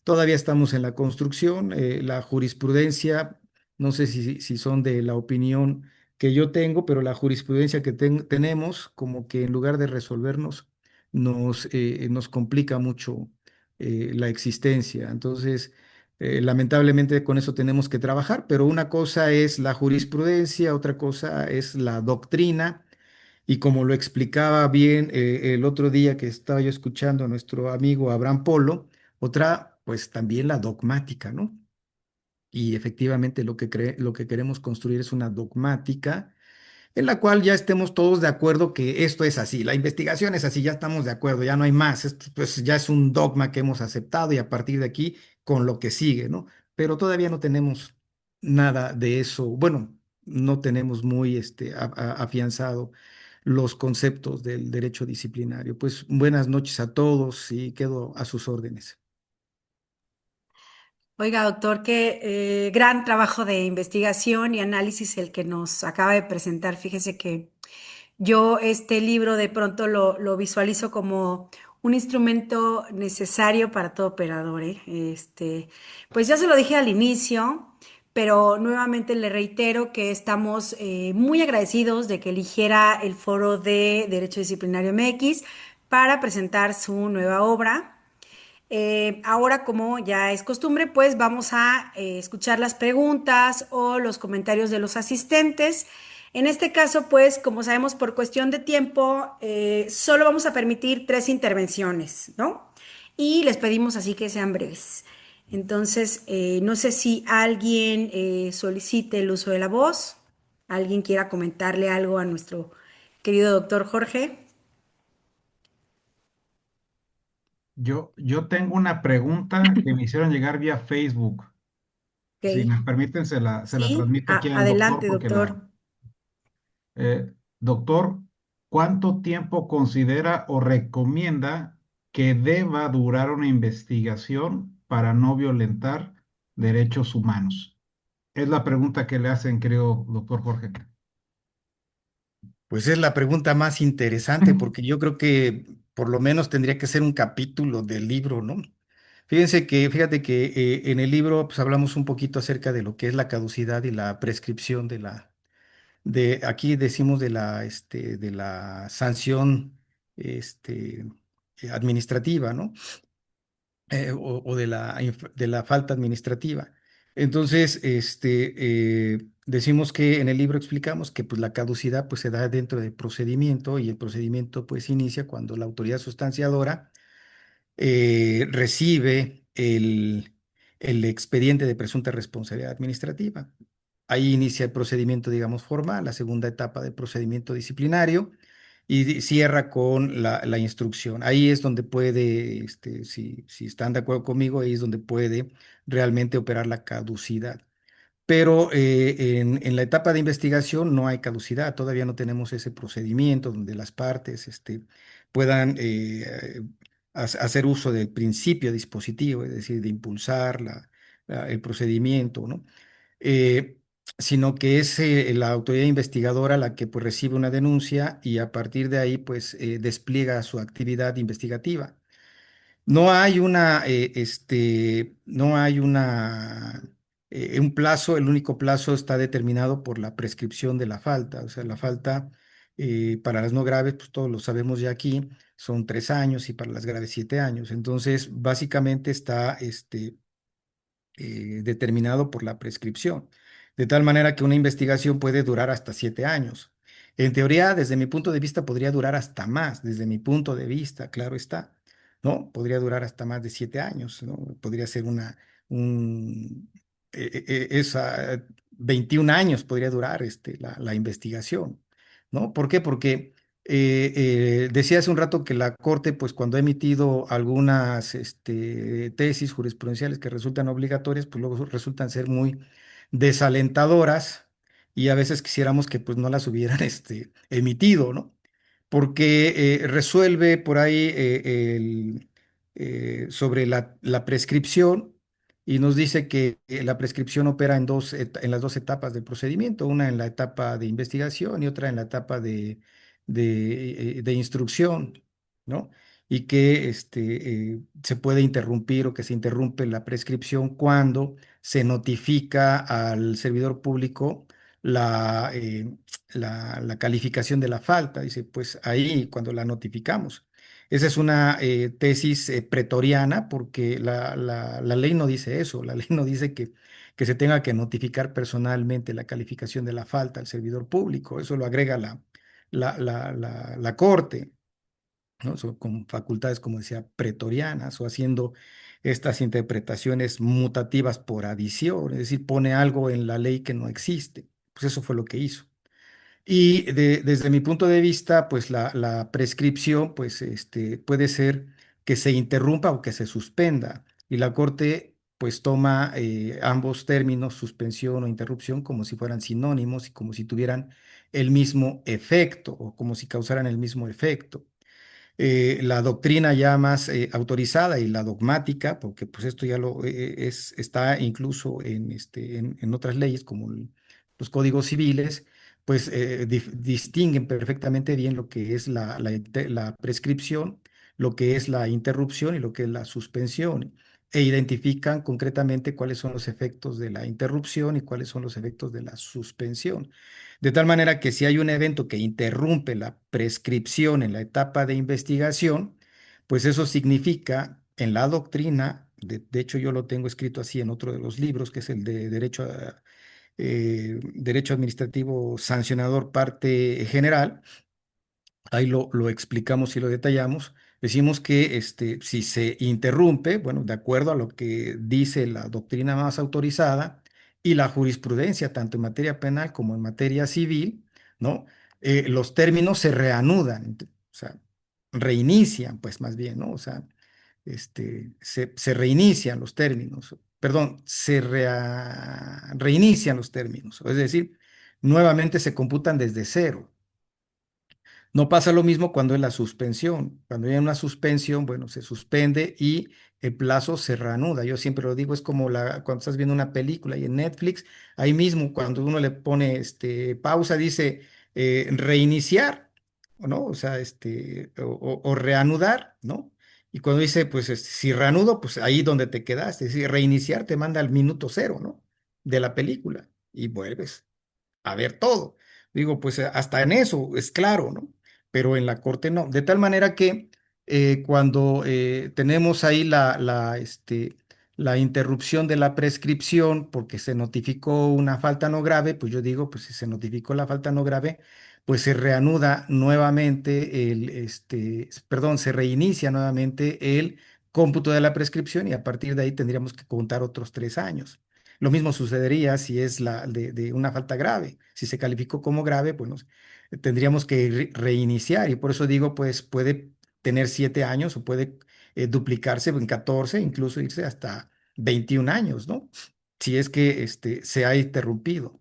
Todavía estamos en la construcción, la jurisprudencia, no sé si son de la opinión que yo tengo, pero la jurisprudencia que tenemos, como que en lugar de resolvernos, nos complica mucho la existencia. Entonces, lamentablemente con eso tenemos que trabajar, pero una cosa es la jurisprudencia, otra cosa es la doctrina. Y como lo explicaba bien el otro día que estaba yo escuchando a nuestro amigo Abraham Polo, otra, pues también la dogmática, ¿no? Y efectivamente lo que queremos construir es una dogmática en la cual ya estemos todos de acuerdo que esto es así, la investigación es así, ya estamos de acuerdo, ya no hay más, esto pues ya es un dogma que hemos aceptado y a partir de aquí con lo que sigue, ¿no? Pero todavía no tenemos nada de eso, bueno, no tenemos muy afianzado los conceptos del derecho disciplinario. Pues buenas noches a todos y quedo a sus órdenes. Oiga, doctor, qué gran trabajo de investigación y análisis el que nos acaba de presentar. Fíjese que yo este libro de pronto lo visualizo como un instrumento necesario para todo operador, ¿eh? Pues ya se lo dije al inicio, pero nuevamente le reitero que estamos muy agradecidos de que eligiera el Foro de Derecho Disciplinario MX para presentar su nueva obra. Ahora, como ya es costumbre, pues vamos a escuchar las preguntas o los comentarios de los asistentes. En este caso, pues, como sabemos, por cuestión de tiempo, solo vamos a permitir 3 intervenciones, ¿no? Y les pedimos así que sean breves. Entonces, no sé si alguien solicite el uso de la voz, alguien quiera comentarle algo a nuestro querido doctor Jorge. Yo tengo una pregunta que me hicieron llegar vía Facebook. Si Ok. me permiten, se la Sí, transmito aquí al doctor adelante, porque la... doctor. Doctor, ¿cuánto tiempo considera o recomienda que deba durar una investigación para no violentar derechos humanos? Es la pregunta que le hacen, creo, doctor Jorge. Pues es la pregunta más interesante porque yo creo que por lo menos tendría que ser un capítulo del libro, ¿no? Fíjate que en el libro pues hablamos un poquito acerca de lo que es la caducidad y la prescripción aquí decimos de la sanción, este, administrativa, ¿no? O de la falta administrativa. Entonces, decimos que en el libro explicamos que pues, la caducidad pues, se da dentro del procedimiento y el procedimiento pues, inicia cuando la autoridad sustanciadora recibe el expediente de presunta responsabilidad administrativa. Ahí inicia el procedimiento, digamos, formal, la segunda etapa del procedimiento disciplinario y cierra con la instrucción. Ahí es donde puede, si están de acuerdo conmigo, ahí es donde puede realmente operar la caducidad. Pero en la etapa de investigación no hay caducidad, todavía no tenemos ese procedimiento donde las partes puedan hacer uso del principio dispositivo, es decir, de impulsar el procedimiento, ¿no? Eh, Sino que es la autoridad investigadora la que pues, recibe una denuncia y a partir de ahí pues despliega su actividad investigativa. No hay un plazo, el único plazo está determinado por la prescripción de la falta. O sea, la falta para las no graves, pues todos lo sabemos ya aquí, son 3 años y para las graves 7 años. Entonces, básicamente está determinado por la prescripción, de tal manera que una investigación puede durar hasta 7 años. En teoría, desde mi punto de vista, podría durar hasta más, desde mi punto de vista, claro está, ¿no? Podría durar hasta más de 7 años, ¿no? Podría ser un, esa, 21 años podría durar la investigación, ¿no? ¿Por qué? Porque decía hace un rato que la Corte, pues cuando ha emitido algunas tesis jurisprudenciales que resultan obligatorias, pues luego resultan ser muy desalentadoras y a veces quisiéramos que pues no las hubieran emitido, ¿no? Porque resuelve por ahí sobre la prescripción y nos dice que la prescripción opera en las dos etapas del procedimiento, una en la etapa de investigación y otra en la etapa de instrucción, ¿no? y que se puede interrumpir o que se interrumpe la prescripción cuando se notifica al servidor público la calificación de la falta. Dice, pues ahí cuando la notificamos. Esa es una tesis pretoriana porque la ley no dice eso, la ley no dice que se tenga que notificar personalmente la calificación de la falta al servidor público, eso lo agrega la Corte, ¿no? Con facultades, como decía, pretorianas o haciendo estas interpretaciones mutativas por adición, es decir, pone algo en la ley que no existe. Pues eso fue lo que hizo. Y desde mi punto de vista, pues la prescripción, pues puede ser que se interrumpa o que se suspenda. Y la Corte, pues toma ambos términos, suspensión o interrupción, como si fueran sinónimos y como si tuvieran el mismo efecto o como si causaran el mismo efecto. La doctrina ya más autorizada y la dogmática, porque pues esto ya está incluso en otras leyes como los códigos civiles, pues distinguen perfectamente bien lo que es la prescripción, lo que es la interrupción y lo que es la suspensión, e identifican concretamente cuáles son los efectos de la interrupción y cuáles son los efectos de la suspensión. De tal manera que si hay un evento que interrumpe la prescripción en la etapa de investigación, pues eso significa en la doctrina, de hecho yo lo tengo escrito así en otro de los libros, que es el de Derecho Administrativo Sancionador, parte general. Ahí lo explicamos y lo detallamos. Decimos que si se interrumpe, bueno, de acuerdo a lo que dice la doctrina más autorizada y la jurisprudencia, tanto en materia penal como en materia civil, ¿no? Los términos se reanudan, o sea, reinician, pues más bien, ¿no? O sea, se reinician los términos, perdón, reinician los términos, es decir, nuevamente se computan desde cero. No pasa lo mismo cuando es la suspensión. Cuando hay una suspensión, bueno, se suspende y el plazo se reanuda. Yo siempre lo digo, es como cuando estás viendo una película y en Netflix, ahí mismo cuando uno le pone pausa, dice reiniciar, ¿no? O sea, o reanudar, ¿no? Y cuando dice, pues si reanudo, pues ahí donde te quedaste. Es decir, reiniciar te manda al minuto cero, ¿no? De la película y vuelves a ver todo. Digo, pues hasta en eso es claro, ¿no? Pero en la corte no. De tal manera que cuando tenemos ahí la interrupción de la prescripción porque se notificó una falta no grave, pues yo digo, pues si se notificó la falta no grave, pues se reanuda nuevamente perdón, se reinicia nuevamente el cómputo de la prescripción y a partir de ahí tendríamos que contar otros 3 años. Lo mismo sucedería si es de una falta grave. Si se calificó como grave, bueno, tendríamos que reiniciar y por eso digo, pues puede tener 7 años o puede duplicarse en 14, incluso irse hasta 21 años, ¿no? Si es que se ha interrumpido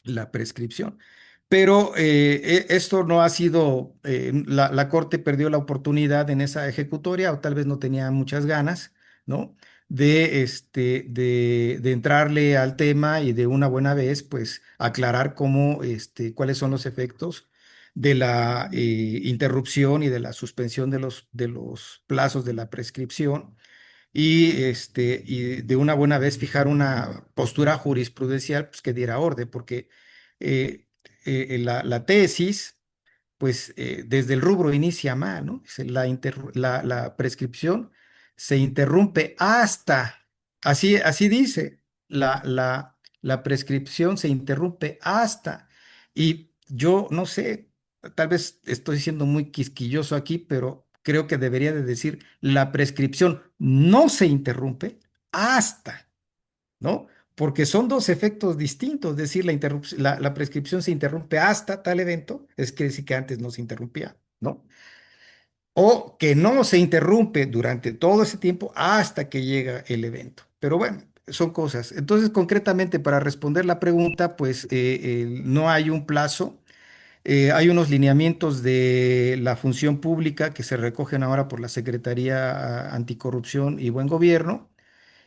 la prescripción. Pero esto no ha sido, la Corte perdió la oportunidad en esa ejecutoria o tal vez no tenía muchas ganas, ¿no? De entrarle al tema y de una buena vez, pues, aclarar cuáles son los efectos de la interrupción y de la suspensión de los plazos de la prescripción y de una buena vez fijar una postura jurisprudencial pues, que diera orden, porque eh, la tesis, pues desde el rubro inicia mal, ¿no? Dice, la prescripción se interrumpe así dice, la prescripción se interrumpe hasta, y yo no sé, tal vez estoy siendo muy quisquilloso aquí, pero creo que debería de decir, la prescripción no se interrumpe hasta, ¿no? Porque son dos efectos distintos, es decir, la prescripción se interrumpe hasta tal evento, es que decir que antes no se interrumpía, ¿no? O que no se interrumpe durante todo ese tiempo hasta que llega el evento. Pero bueno, son cosas. Entonces, concretamente, para responder la pregunta, pues no hay un plazo. Hay unos lineamientos de la función pública que se recogen ahora por la Secretaría Anticorrupción y Buen Gobierno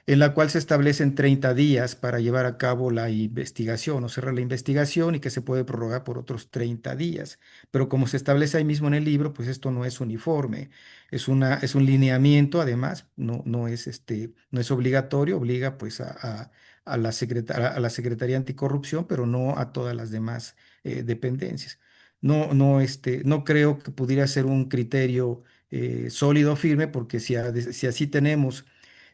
en la cual se establecen 30 días para llevar a cabo la investigación o cerrar la investigación y que se puede prorrogar por otros 30 días. Pero como se establece ahí mismo en el libro, pues esto no es uniforme, es un lineamiento, además, no es obligatorio, obliga pues a la Secretaría Anticorrupción, pero no a todas las demás dependencias. No creo que pudiera ser un criterio sólido, firme, porque si así tenemos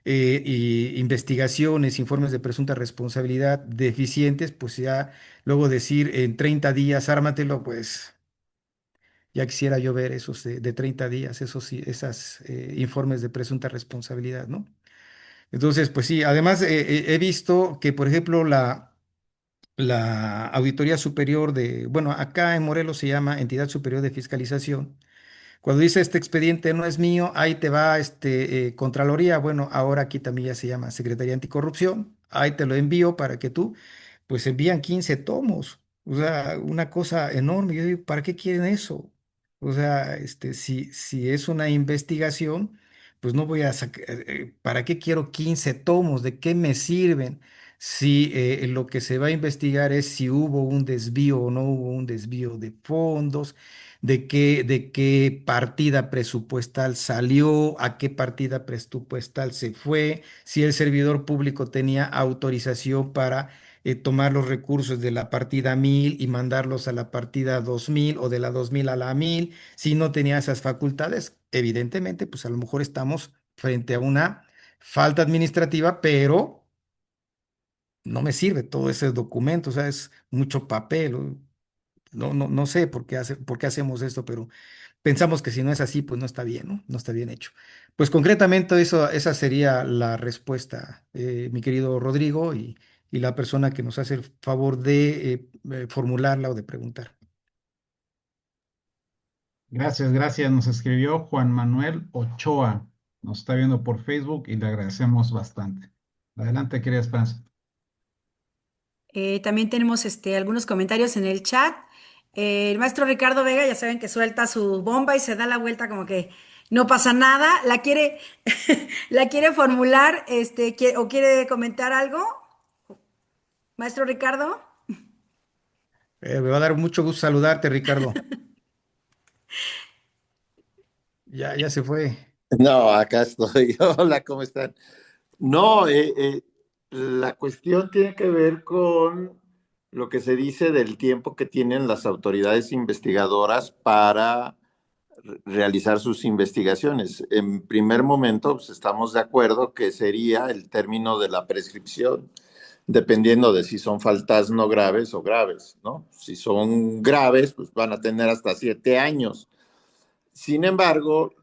investigaciones, informes de presunta responsabilidad deficientes, pues ya luego decir en 30 días, ármatelo, pues ya quisiera yo ver esos de 30 días, esas informes de presunta responsabilidad, ¿no? Entonces, pues sí, además he visto que, por ejemplo, la Auditoría Superior bueno, acá en Morelos se llama Entidad Superior de Fiscalización. Cuando dice este expediente no es mío, ahí te va Contraloría. Bueno, ahora aquí también ya se llama Secretaría Anticorrupción. Ahí te lo envío para que tú, pues envían 15 tomos. O sea, una cosa enorme. Yo digo, ¿para qué quieren eso? O sea, si es una investigación, pues no voy a sacar, ¿para qué quiero 15 tomos? ¿De qué me sirven? Si lo que se va a investigar es si hubo un desvío o no hubo un desvío de fondos, de qué partida presupuestal salió, a qué partida presupuestal se fue, si el servidor público tenía autorización para tomar los recursos de la partida 1000 y mandarlos a la partida 2000 o de la 2000 a la 1000, si no tenía esas facultades, evidentemente, pues a lo mejor estamos frente a una falta administrativa, pero no me sirve todo ese documento, o sea, es mucho papel. No sé por qué hacemos esto, pero pensamos que si no es así, pues no está bien, ¿no? No está bien hecho. Pues concretamente esa sería la respuesta, mi querido Rodrigo, y la persona que nos hace el favor de formularla o de preguntar. Gracias, gracias. Nos escribió Juan Manuel Ochoa. Nos está viendo por Facebook y le agradecemos bastante. Adelante, querida Esperanza. También tenemos algunos comentarios en el chat. El maestro Ricardo Vega, ya saben que suelta su bomba y se da la vuelta como que no pasa nada. La quiere, la quiere formular, o quiere comentar algo, maestro Ricardo. Me va a dar mucho gusto saludarte, Ricardo. Ya se fue. No, acá estoy. Hola, ¿cómo están? No, la cuestión tiene que ver con lo que se dice del tiempo que tienen las autoridades investigadoras para realizar sus investigaciones. En primer momento, pues, estamos de acuerdo que sería el término de la prescripción, dependiendo de si son faltas no graves o graves, ¿no? Si son graves, pues van a tener hasta 7 años. Sin embargo,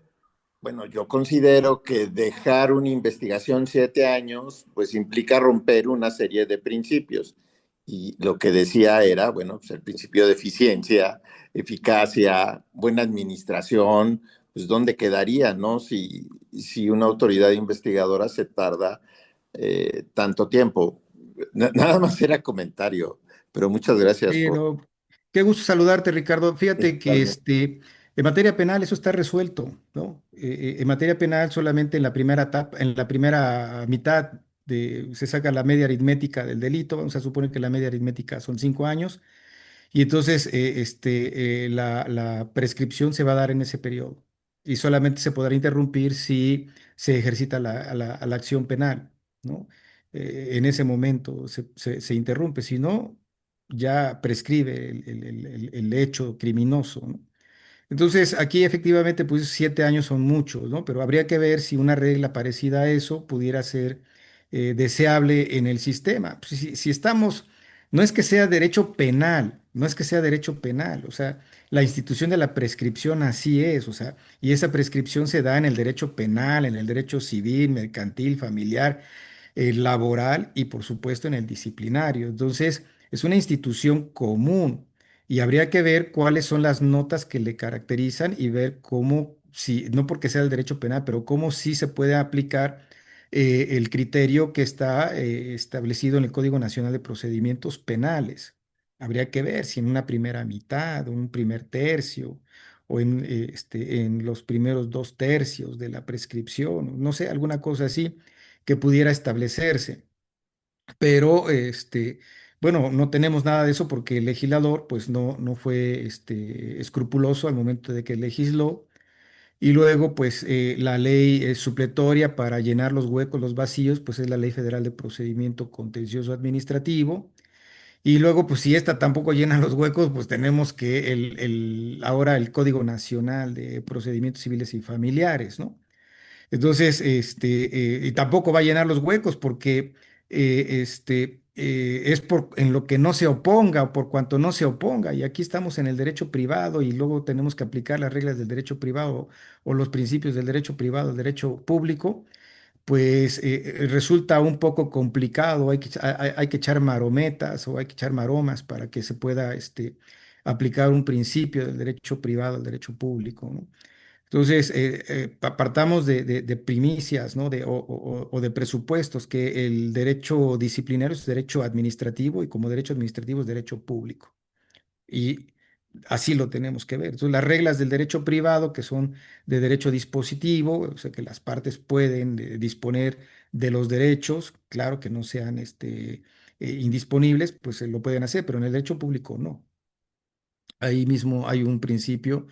bueno, yo considero que dejar una investigación 7 años, pues implica romper una serie de principios. Y lo que decía era, bueno, pues el principio de eficiencia, eficacia, buena administración, pues dónde quedaría, ¿no? Si una autoridad investigadora se tarda tanto tiempo. Nada más era comentario, pero muchas gracias Sí, por no, qué gusto saludarte, Ricardo. Fíjate que escucharme. en materia penal eso está resuelto, ¿no? En materia penal solamente en la primera etapa, en la primera mitad se saca la media aritmética del delito. Vamos a suponer que la media aritmética son 5 años. Y entonces la prescripción se va a dar en ese periodo y solamente se podrá interrumpir si se ejercita la acción penal, ¿no? En ese momento se interrumpe, si no, ya prescribe el hecho criminoso, ¿no? Entonces, aquí efectivamente, pues 7 años son muchos, ¿no? Pero habría que ver si una regla parecida a eso pudiera ser deseable en el sistema. Pues, si estamos, no es que sea derecho penal, no es que sea derecho penal, o sea, la institución de la prescripción así es, o sea, y esa prescripción se da en el derecho penal, en el derecho civil, mercantil, familiar, laboral y por supuesto en el disciplinario. Entonces, es una institución común y habría que ver cuáles son las notas que le caracterizan y ver cómo, si, no porque sea el derecho penal, pero cómo sí se puede aplicar el criterio que está establecido en el Código Nacional de Procedimientos Penales. Habría que ver si en una primera mitad, un primer tercio, o en los primeros 2 tercios de la prescripción, no sé, alguna cosa así, que pudiera establecerse. Pero, bueno, no tenemos nada de eso porque el legislador, pues, no fue, escrupuloso al momento de que legisló. Y luego, pues, la ley supletoria para llenar los huecos, los vacíos, pues es la Ley Federal de Procedimiento Contencioso Administrativo. Y luego, pues, si esta tampoco llena los huecos, pues tenemos que ahora el Código Nacional de Procedimientos Civiles y Familiares, ¿no? Entonces, y tampoco va a llenar los huecos porque es en lo que no se oponga o por cuanto no se oponga. Y aquí estamos en el derecho privado y luego tenemos que aplicar las reglas del derecho privado o los principios del derecho privado, del derecho público, pues resulta un poco complicado. Hay que echar marometas o hay que echar maromas para que se pueda aplicar un principio del derecho privado al derecho público, ¿no? Entonces, partamos de primicias, ¿no? O de presupuestos, que el derecho disciplinario es derecho administrativo y como derecho administrativo es derecho público. Y así lo tenemos que ver. Entonces, las reglas del derecho privado, que son de derecho dispositivo, o sea, que las partes pueden disponer de los derechos, claro que no sean indisponibles, pues lo pueden hacer, pero en el derecho público no. Ahí mismo hay un principio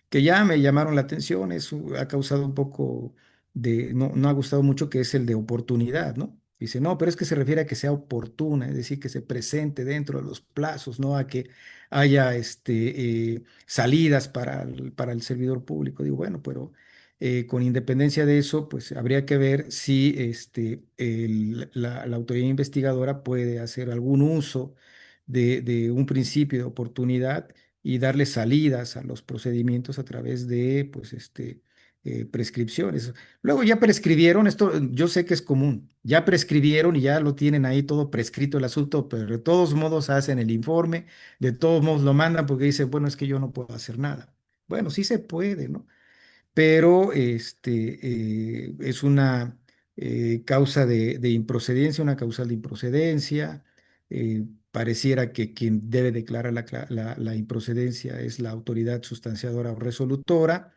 que ya me llamaron la atención, eso ha causado un poco no ha gustado mucho, que es el de oportunidad, ¿no? Dice, no, pero es que se refiere a que sea oportuna, es decir, que se presente dentro de los plazos, no a que haya salidas para el servidor público. Digo, bueno, pero con independencia de eso, pues habría que ver si la autoridad investigadora puede hacer algún uso de un principio de oportunidad y darle salidas a los procedimientos a través de, pues, prescripciones. Luego ya prescribieron, esto yo sé que es común, ya prescribieron y ya lo tienen ahí todo prescrito el asunto, pero de todos modos hacen el informe, de todos modos lo mandan porque dicen, bueno, es que yo no puedo hacer nada. Bueno, sí se puede, ¿no? Pero es una causa de improcedencia, una causal de improcedencia. Pareciera que quien debe declarar la improcedencia es la autoridad sustanciadora o resolutora,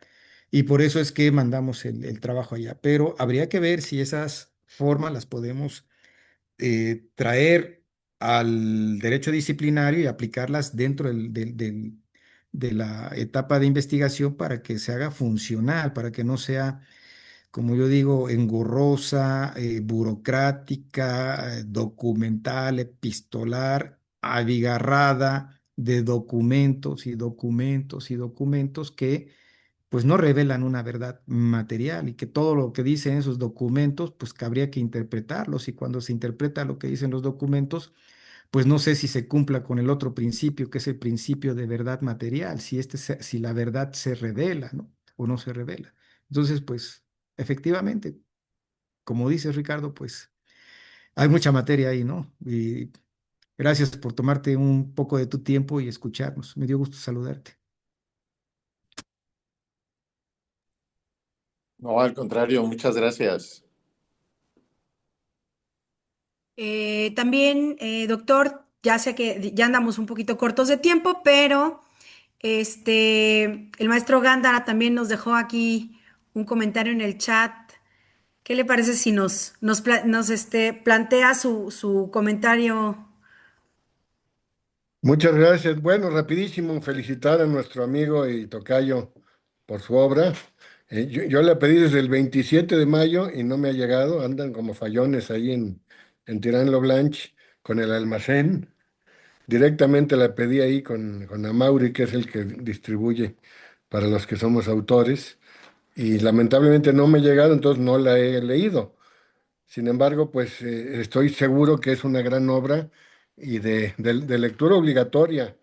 y por eso es que mandamos el trabajo allá. Pero habría que ver si esas formas las podemos traer al derecho disciplinario y aplicarlas dentro de la etapa de investigación para que se haga funcional, para que no sea, como yo digo, engorrosa, burocrática, documental, epistolar, abigarrada de documentos y documentos y documentos que pues no revelan una verdad material, y que todo lo que dicen esos documentos, pues cabría que interpretarlos, y cuando se interpreta lo que dicen los documentos, pues no sé si se cumpla con el otro principio, que es el principio de verdad material, si la verdad se revela, ¿no? O no se revela. Entonces, pues, efectivamente, como dices, Ricardo, pues hay mucha materia ahí, ¿no? Y gracias por tomarte un poco de tu tiempo y escucharnos. Me dio gusto saludarte. No, al contrario, muchas gracias. También, doctor, ya sé que ya andamos un poquito cortos de tiempo, pero el maestro Gándara también nos dejó aquí un comentario en el chat. ¿Qué le parece si plantea su comentario? Muchas gracias. Bueno, rapidísimo, felicitar a nuestro amigo y tocayo por su obra. Yo le pedí desde el 27 de mayo y no me ha llegado. Andan como fallones ahí en Tirán-Lo Blanch con el almacén. Directamente la pedí ahí con Amauri, que es el que distribuye para los que somos autores. Y lamentablemente no me ha llegado, entonces no la he leído. Sin embargo, pues estoy seguro que es una gran obra y de lectura obligatoria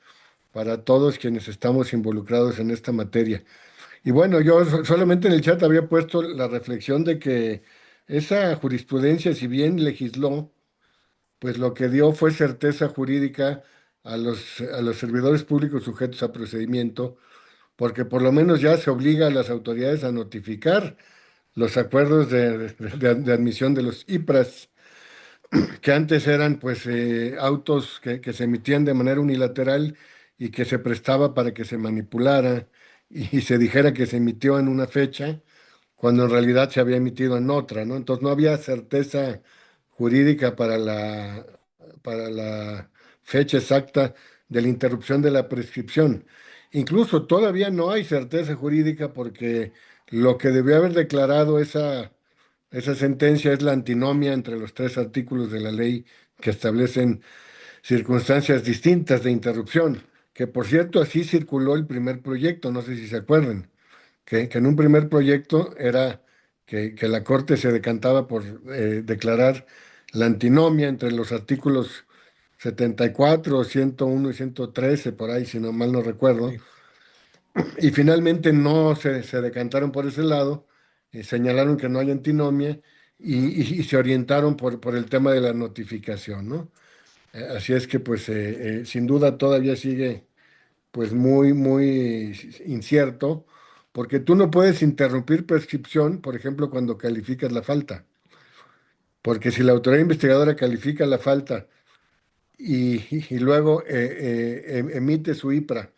para todos quienes estamos involucrados en esta materia. Y bueno, yo solamente en el chat había puesto la reflexión de que esa jurisprudencia, si bien legisló, pues lo que dio fue certeza jurídica a los servidores públicos sujetos a procedimiento, porque por lo menos ya se obliga a las autoridades a notificar los acuerdos de admisión de los IPRAS, que antes eran pues autos que se emitían de manera unilateral y que se prestaba para que se manipulara y se dijera que se emitió en una fecha cuando en realidad se había emitido en otra, ¿no? Entonces no había certeza jurídica para la fecha exacta de la interrupción de la prescripción. Incluso todavía no hay certeza jurídica porque lo que debió haber declarado esa sentencia es la antinomia entre los tres artículos de la ley que establecen circunstancias distintas de interrupción, que por cierto así circuló el primer proyecto, no sé si se acuerdan, que en un primer proyecto era que la Corte se decantaba por declarar la antinomia entre los artículos 74, 101 y 113, por ahí, si no mal no recuerdo, Sí. y finalmente no se decantaron por ese lado, señalaron que no hay antinomia y se orientaron por el tema de la notificación, ¿no? Así es que pues sin duda todavía sigue pues muy, muy incierto, porque tú no puedes interrumpir prescripción, por ejemplo, cuando calificas la falta, porque si la autoridad investigadora califica la falta y luego emite su IPRA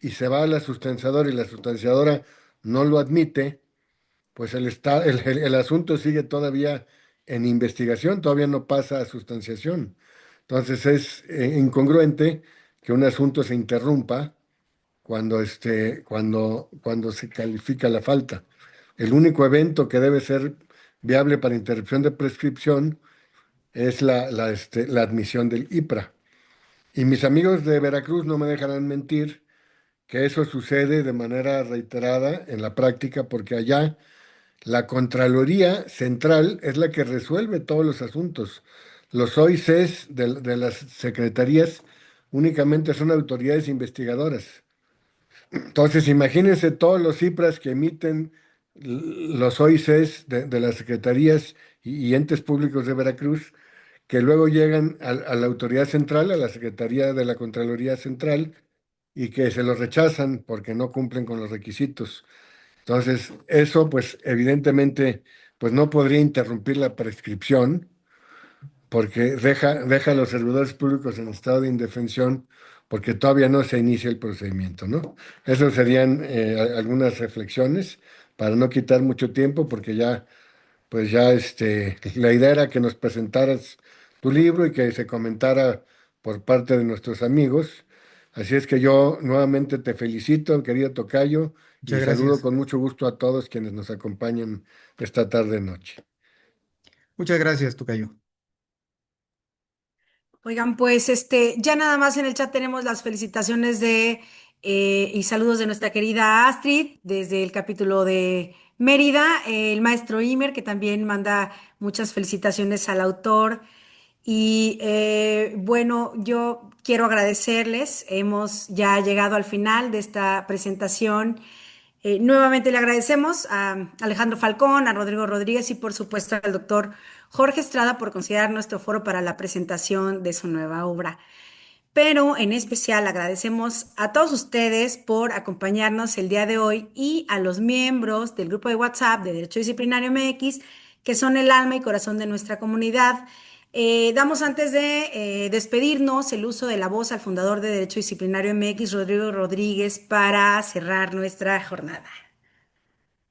y se va a la sustanciadora y la sustanciadora no lo admite, pues el asunto sigue todavía en investigación, todavía no pasa a sustanciación. Entonces es incongruente que un asunto se interrumpa cuando se califica la falta. El único evento que debe ser viable para interrupción de prescripción es la admisión del IPRA. Y mis amigos de Veracruz no me dejarán mentir que eso sucede de manera reiterada en la práctica, porque allá la Contraloría Central es la que resuelve todos los asuntos. Los OICs de las secretarías únicamente son autoridades investigadoras. Entonces, imagínense todos los cifras que emiten los OICs de las secretarías y entes públicos de Veracruz, que luego llegan a la autoridad central, a la Secretaría de la Contraloría Central, y que se los rechazan porque no cumplen con los requisitos. Entonces, eso, pues, evidentemente, pues no podría interrumpir la prescripción porque deja a los servidores públicos en estado de indefensión porque todavía no se inicia el procedimiento, ¿no? Esas serían algunas reflexiones para no quitar mucho tiempo porque ya, pues ya la idea era que nos presentaras tu libro y que se comentara por parte de nuestros amigos. Así es que yo nuevamente te felicito, querido tocayo, y Muchas saludo gracias. con mucho gusto a todos quienes nos acompañan esta tarde noche. Muchas gracias, tocayo. Oigan, pues ya nada más en el chat tenemos las felicitaciones y saludos de nuestra querida Astrid desde el capítulo de Mérida, el maestro Imer, que también manda muchas felicitaciones al autor. Y bueno, yo quiero agradecerles. Hemos ya llegado al final de esta presentación. Nuevamente le agradecemos a Alejandro Falcón, a Rodrigo Rodríguez y por supuesto al doctor Jorge Estrada por considerar nuestro foro para la presentación de su nueva obra. Pero en especial agradecemos a todos ustedes por acompañarnos el día de hoy y a los miembros del grupo de WhatsApp de Derecho Disciplinario MX, que son el alma y corazón de nuestra comunidad. Damos antes de despedirnos el uso de la voz al fundador de Derecho Disciplinario MX, Rodrigo Rodríguez, para cerrar nuestra jornada.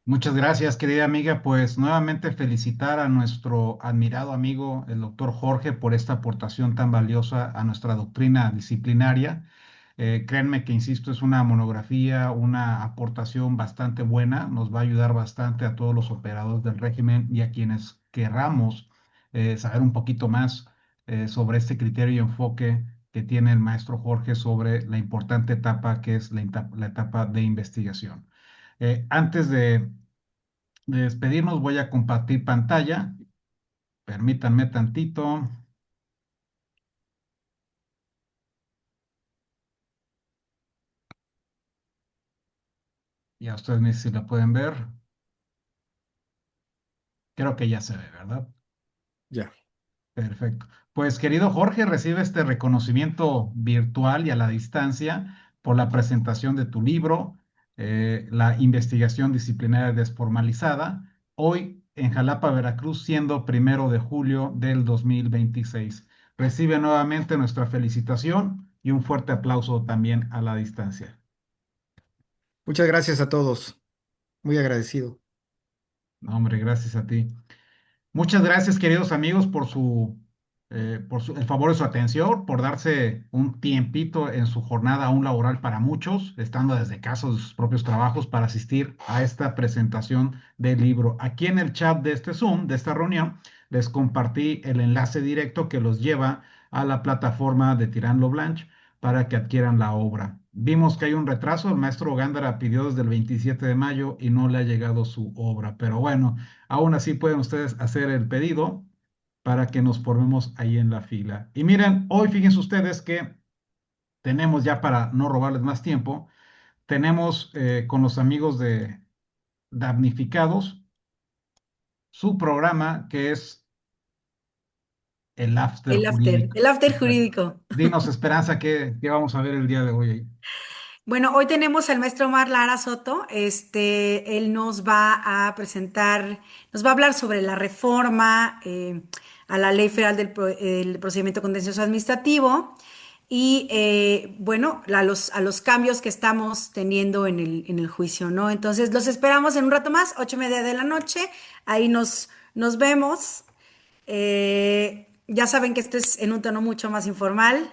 Muchas gracias, querida amiga. Pues nuevamente felicitar a nuestro admirado amigo, el doctor Jorge, por esta aportación tan valiosa a nuestra doctrina disciplinaria. Créanme que, insisto, es una monografía, una aportación bastante buena. Nos va a ayudar bastante a todos los operadores del régimen y a quienes querramos saber un poquito más sobre este criterio y enfoque que tiene el maestro Jorge sobre la importante etapa que es la etapa de investigación. Antes de despedirnos, voy a compartir pantalla. Permítanme tantito. Ya ustedes me dicen si la pueden ver. Creo que ya se ve, ¿verdad? Ya. Perfecto. Pues querido Jorge, recibe este reconocimiento virtual y a la distancia por la presentación de tu libro, La investigación disciplinaria desformalizada, hoy en Jalapa, Veracruz, siendo 1 de julio del 2026. Recibe nuevamente nuestra felicitación y un fuerte aplauso también a la distancia. Muchas gracias a todos. Muy agradecido. No, hombre, gracias a ti. Muchas gracias, queridos amigos, el favor de su atención, por darse un tiempito en su jornada aún laboral para muchos, estando desde casa de sus propios trabajos para asistir a esta presentación del libro. Aquí en el chat de este Zoom, de esta reunión, les compartí el enlace directo que los lleva a la plataforma de Tirando Blanche para que adquieran la obra. Vimos que hay un retraso, el maestro Gándara pidió desde el 27 de mayo y no le ha llegado su obra, pero bueno. Aún así pueden ustedes hacer el pedido para que nos formemos ahí en la fila. Y miren, hoy fíjense ustedes que tenemos ya, para no robarles más tiempo, tenemos con los amigos de Damnificados su programa que es el After Jurídico. El after Exacto. jurídico. Dinos, Esperanza, ¿qué vamos a ver el día de hoy ahí? Bueno, hoy tenemos al maestro Omar Lara Soto. Él nos va a presentar, nos va a hablar sobre la reforma a la Ley Federal el Procedimiento Contencioso Administrativo y, bueno, a los cambios que estamos teniendo en el juicio, ¿no? Entonces, los esperamos en un rato más, 8:30 de la noche. Ahí nos vemos. Ya saben que esto es en un tono mucho más informal.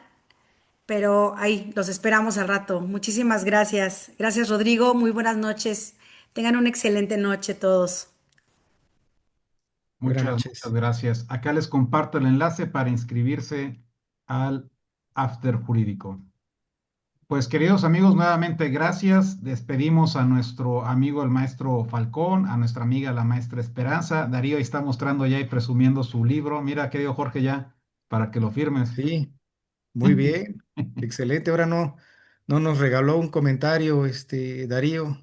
Pero ahí los esperamos al rato. Muchísimas gracias. Gracias, Rodrigo. Muy buenas noches. Tengan una excelente noche todos. Buenas Muchas noches. gracias. Acá les comparto el enlace para inscribirse al After Jurídico. Pues queridos amigos, nuevamente gracias. Despedimos a nuestro amigo el maestro Falcón, a nuestra amiga la maestra Esperanza. Darío ahí está mostrando ya y presumiendo su libro. Mira, querido Jorge, ya, para que lo firmes. Sí, muy bien. Excelente. Ahora no nos regaló un comentario, Darío.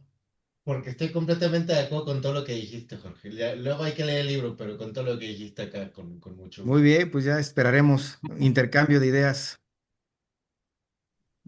Porque estoy completamente de acuerdo con todo lo que dijiste, Jorge. Luego hay que leer el libro, pero con todo lo que dijiste acá, con mucho Muy gusto. bien, pues ya esperaremos intercambio de ideas.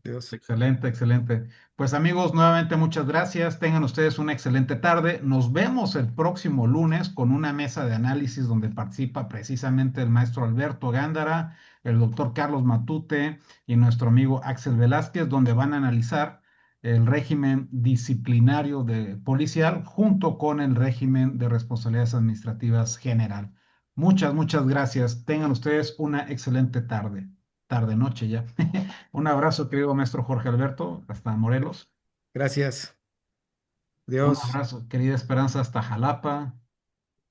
Dios. Excelente, excelente. Pues amigos, nuevamente muchas gracias. Tengan ustedes una excelente tarde. Nos vemos el próximo lunes con una mesa de análisis donde participa precisamente el maestro Alberto Gándara, el doctor Carlos Matute y nuestro amigo Axel Velázquez, donde van a analizar el régimen disciplinario policial junto con el régimen de responsabilidades administrativas general. Muchas gracias. Tengan ustedes una excelente tarde, noche ya. Un abrazo, querido maestro Jorge Alberto, hasta Morelos. Gracias. Un Dios. abrazo, querida Esperanza, hasta Jalapa.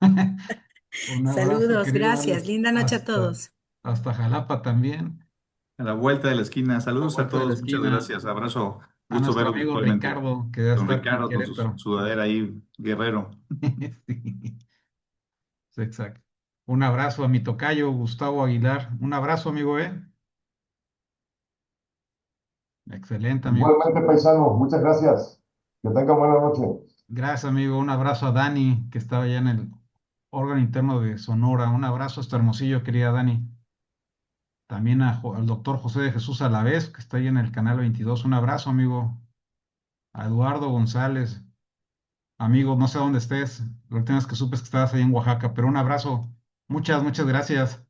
Un abrazo, Saludos, querido gracias. Alex, Linda noche a hasta, todos. hasta Jalapa también. A la vuelta de la esquina. La Saludos a vuelta de la todos, muchas esquina. gracias. Abrazo, A gusto nuestro verlos amigo virtualmente. Ricardo, que debe Don estar en Ricardo con su Querétaro. sudadera ahí, guerrero. Sí, exacto. Un abrazo a mi tocayo, Gustavo Aguilar. Un abrazo, amigo, ¿eh? Excelente, amigo. Igualmente, paisano, muchas gracias. Que tengan buena noche. Gracias, amigo. Un abrazo a Dani, que estaba allá en el órgano interno de Sonora. Un abrazo hasta Hermosillo, querida Dani. También al doctor José de Jesús Alavés, que está ahí en el canal 22. Un abrazo, amigo. A Eduardo González. Amigo, no sé dónde estés. La última vez que supe es que estabas ahí en Oaxaca, pero un abrazo. Muchas gracias.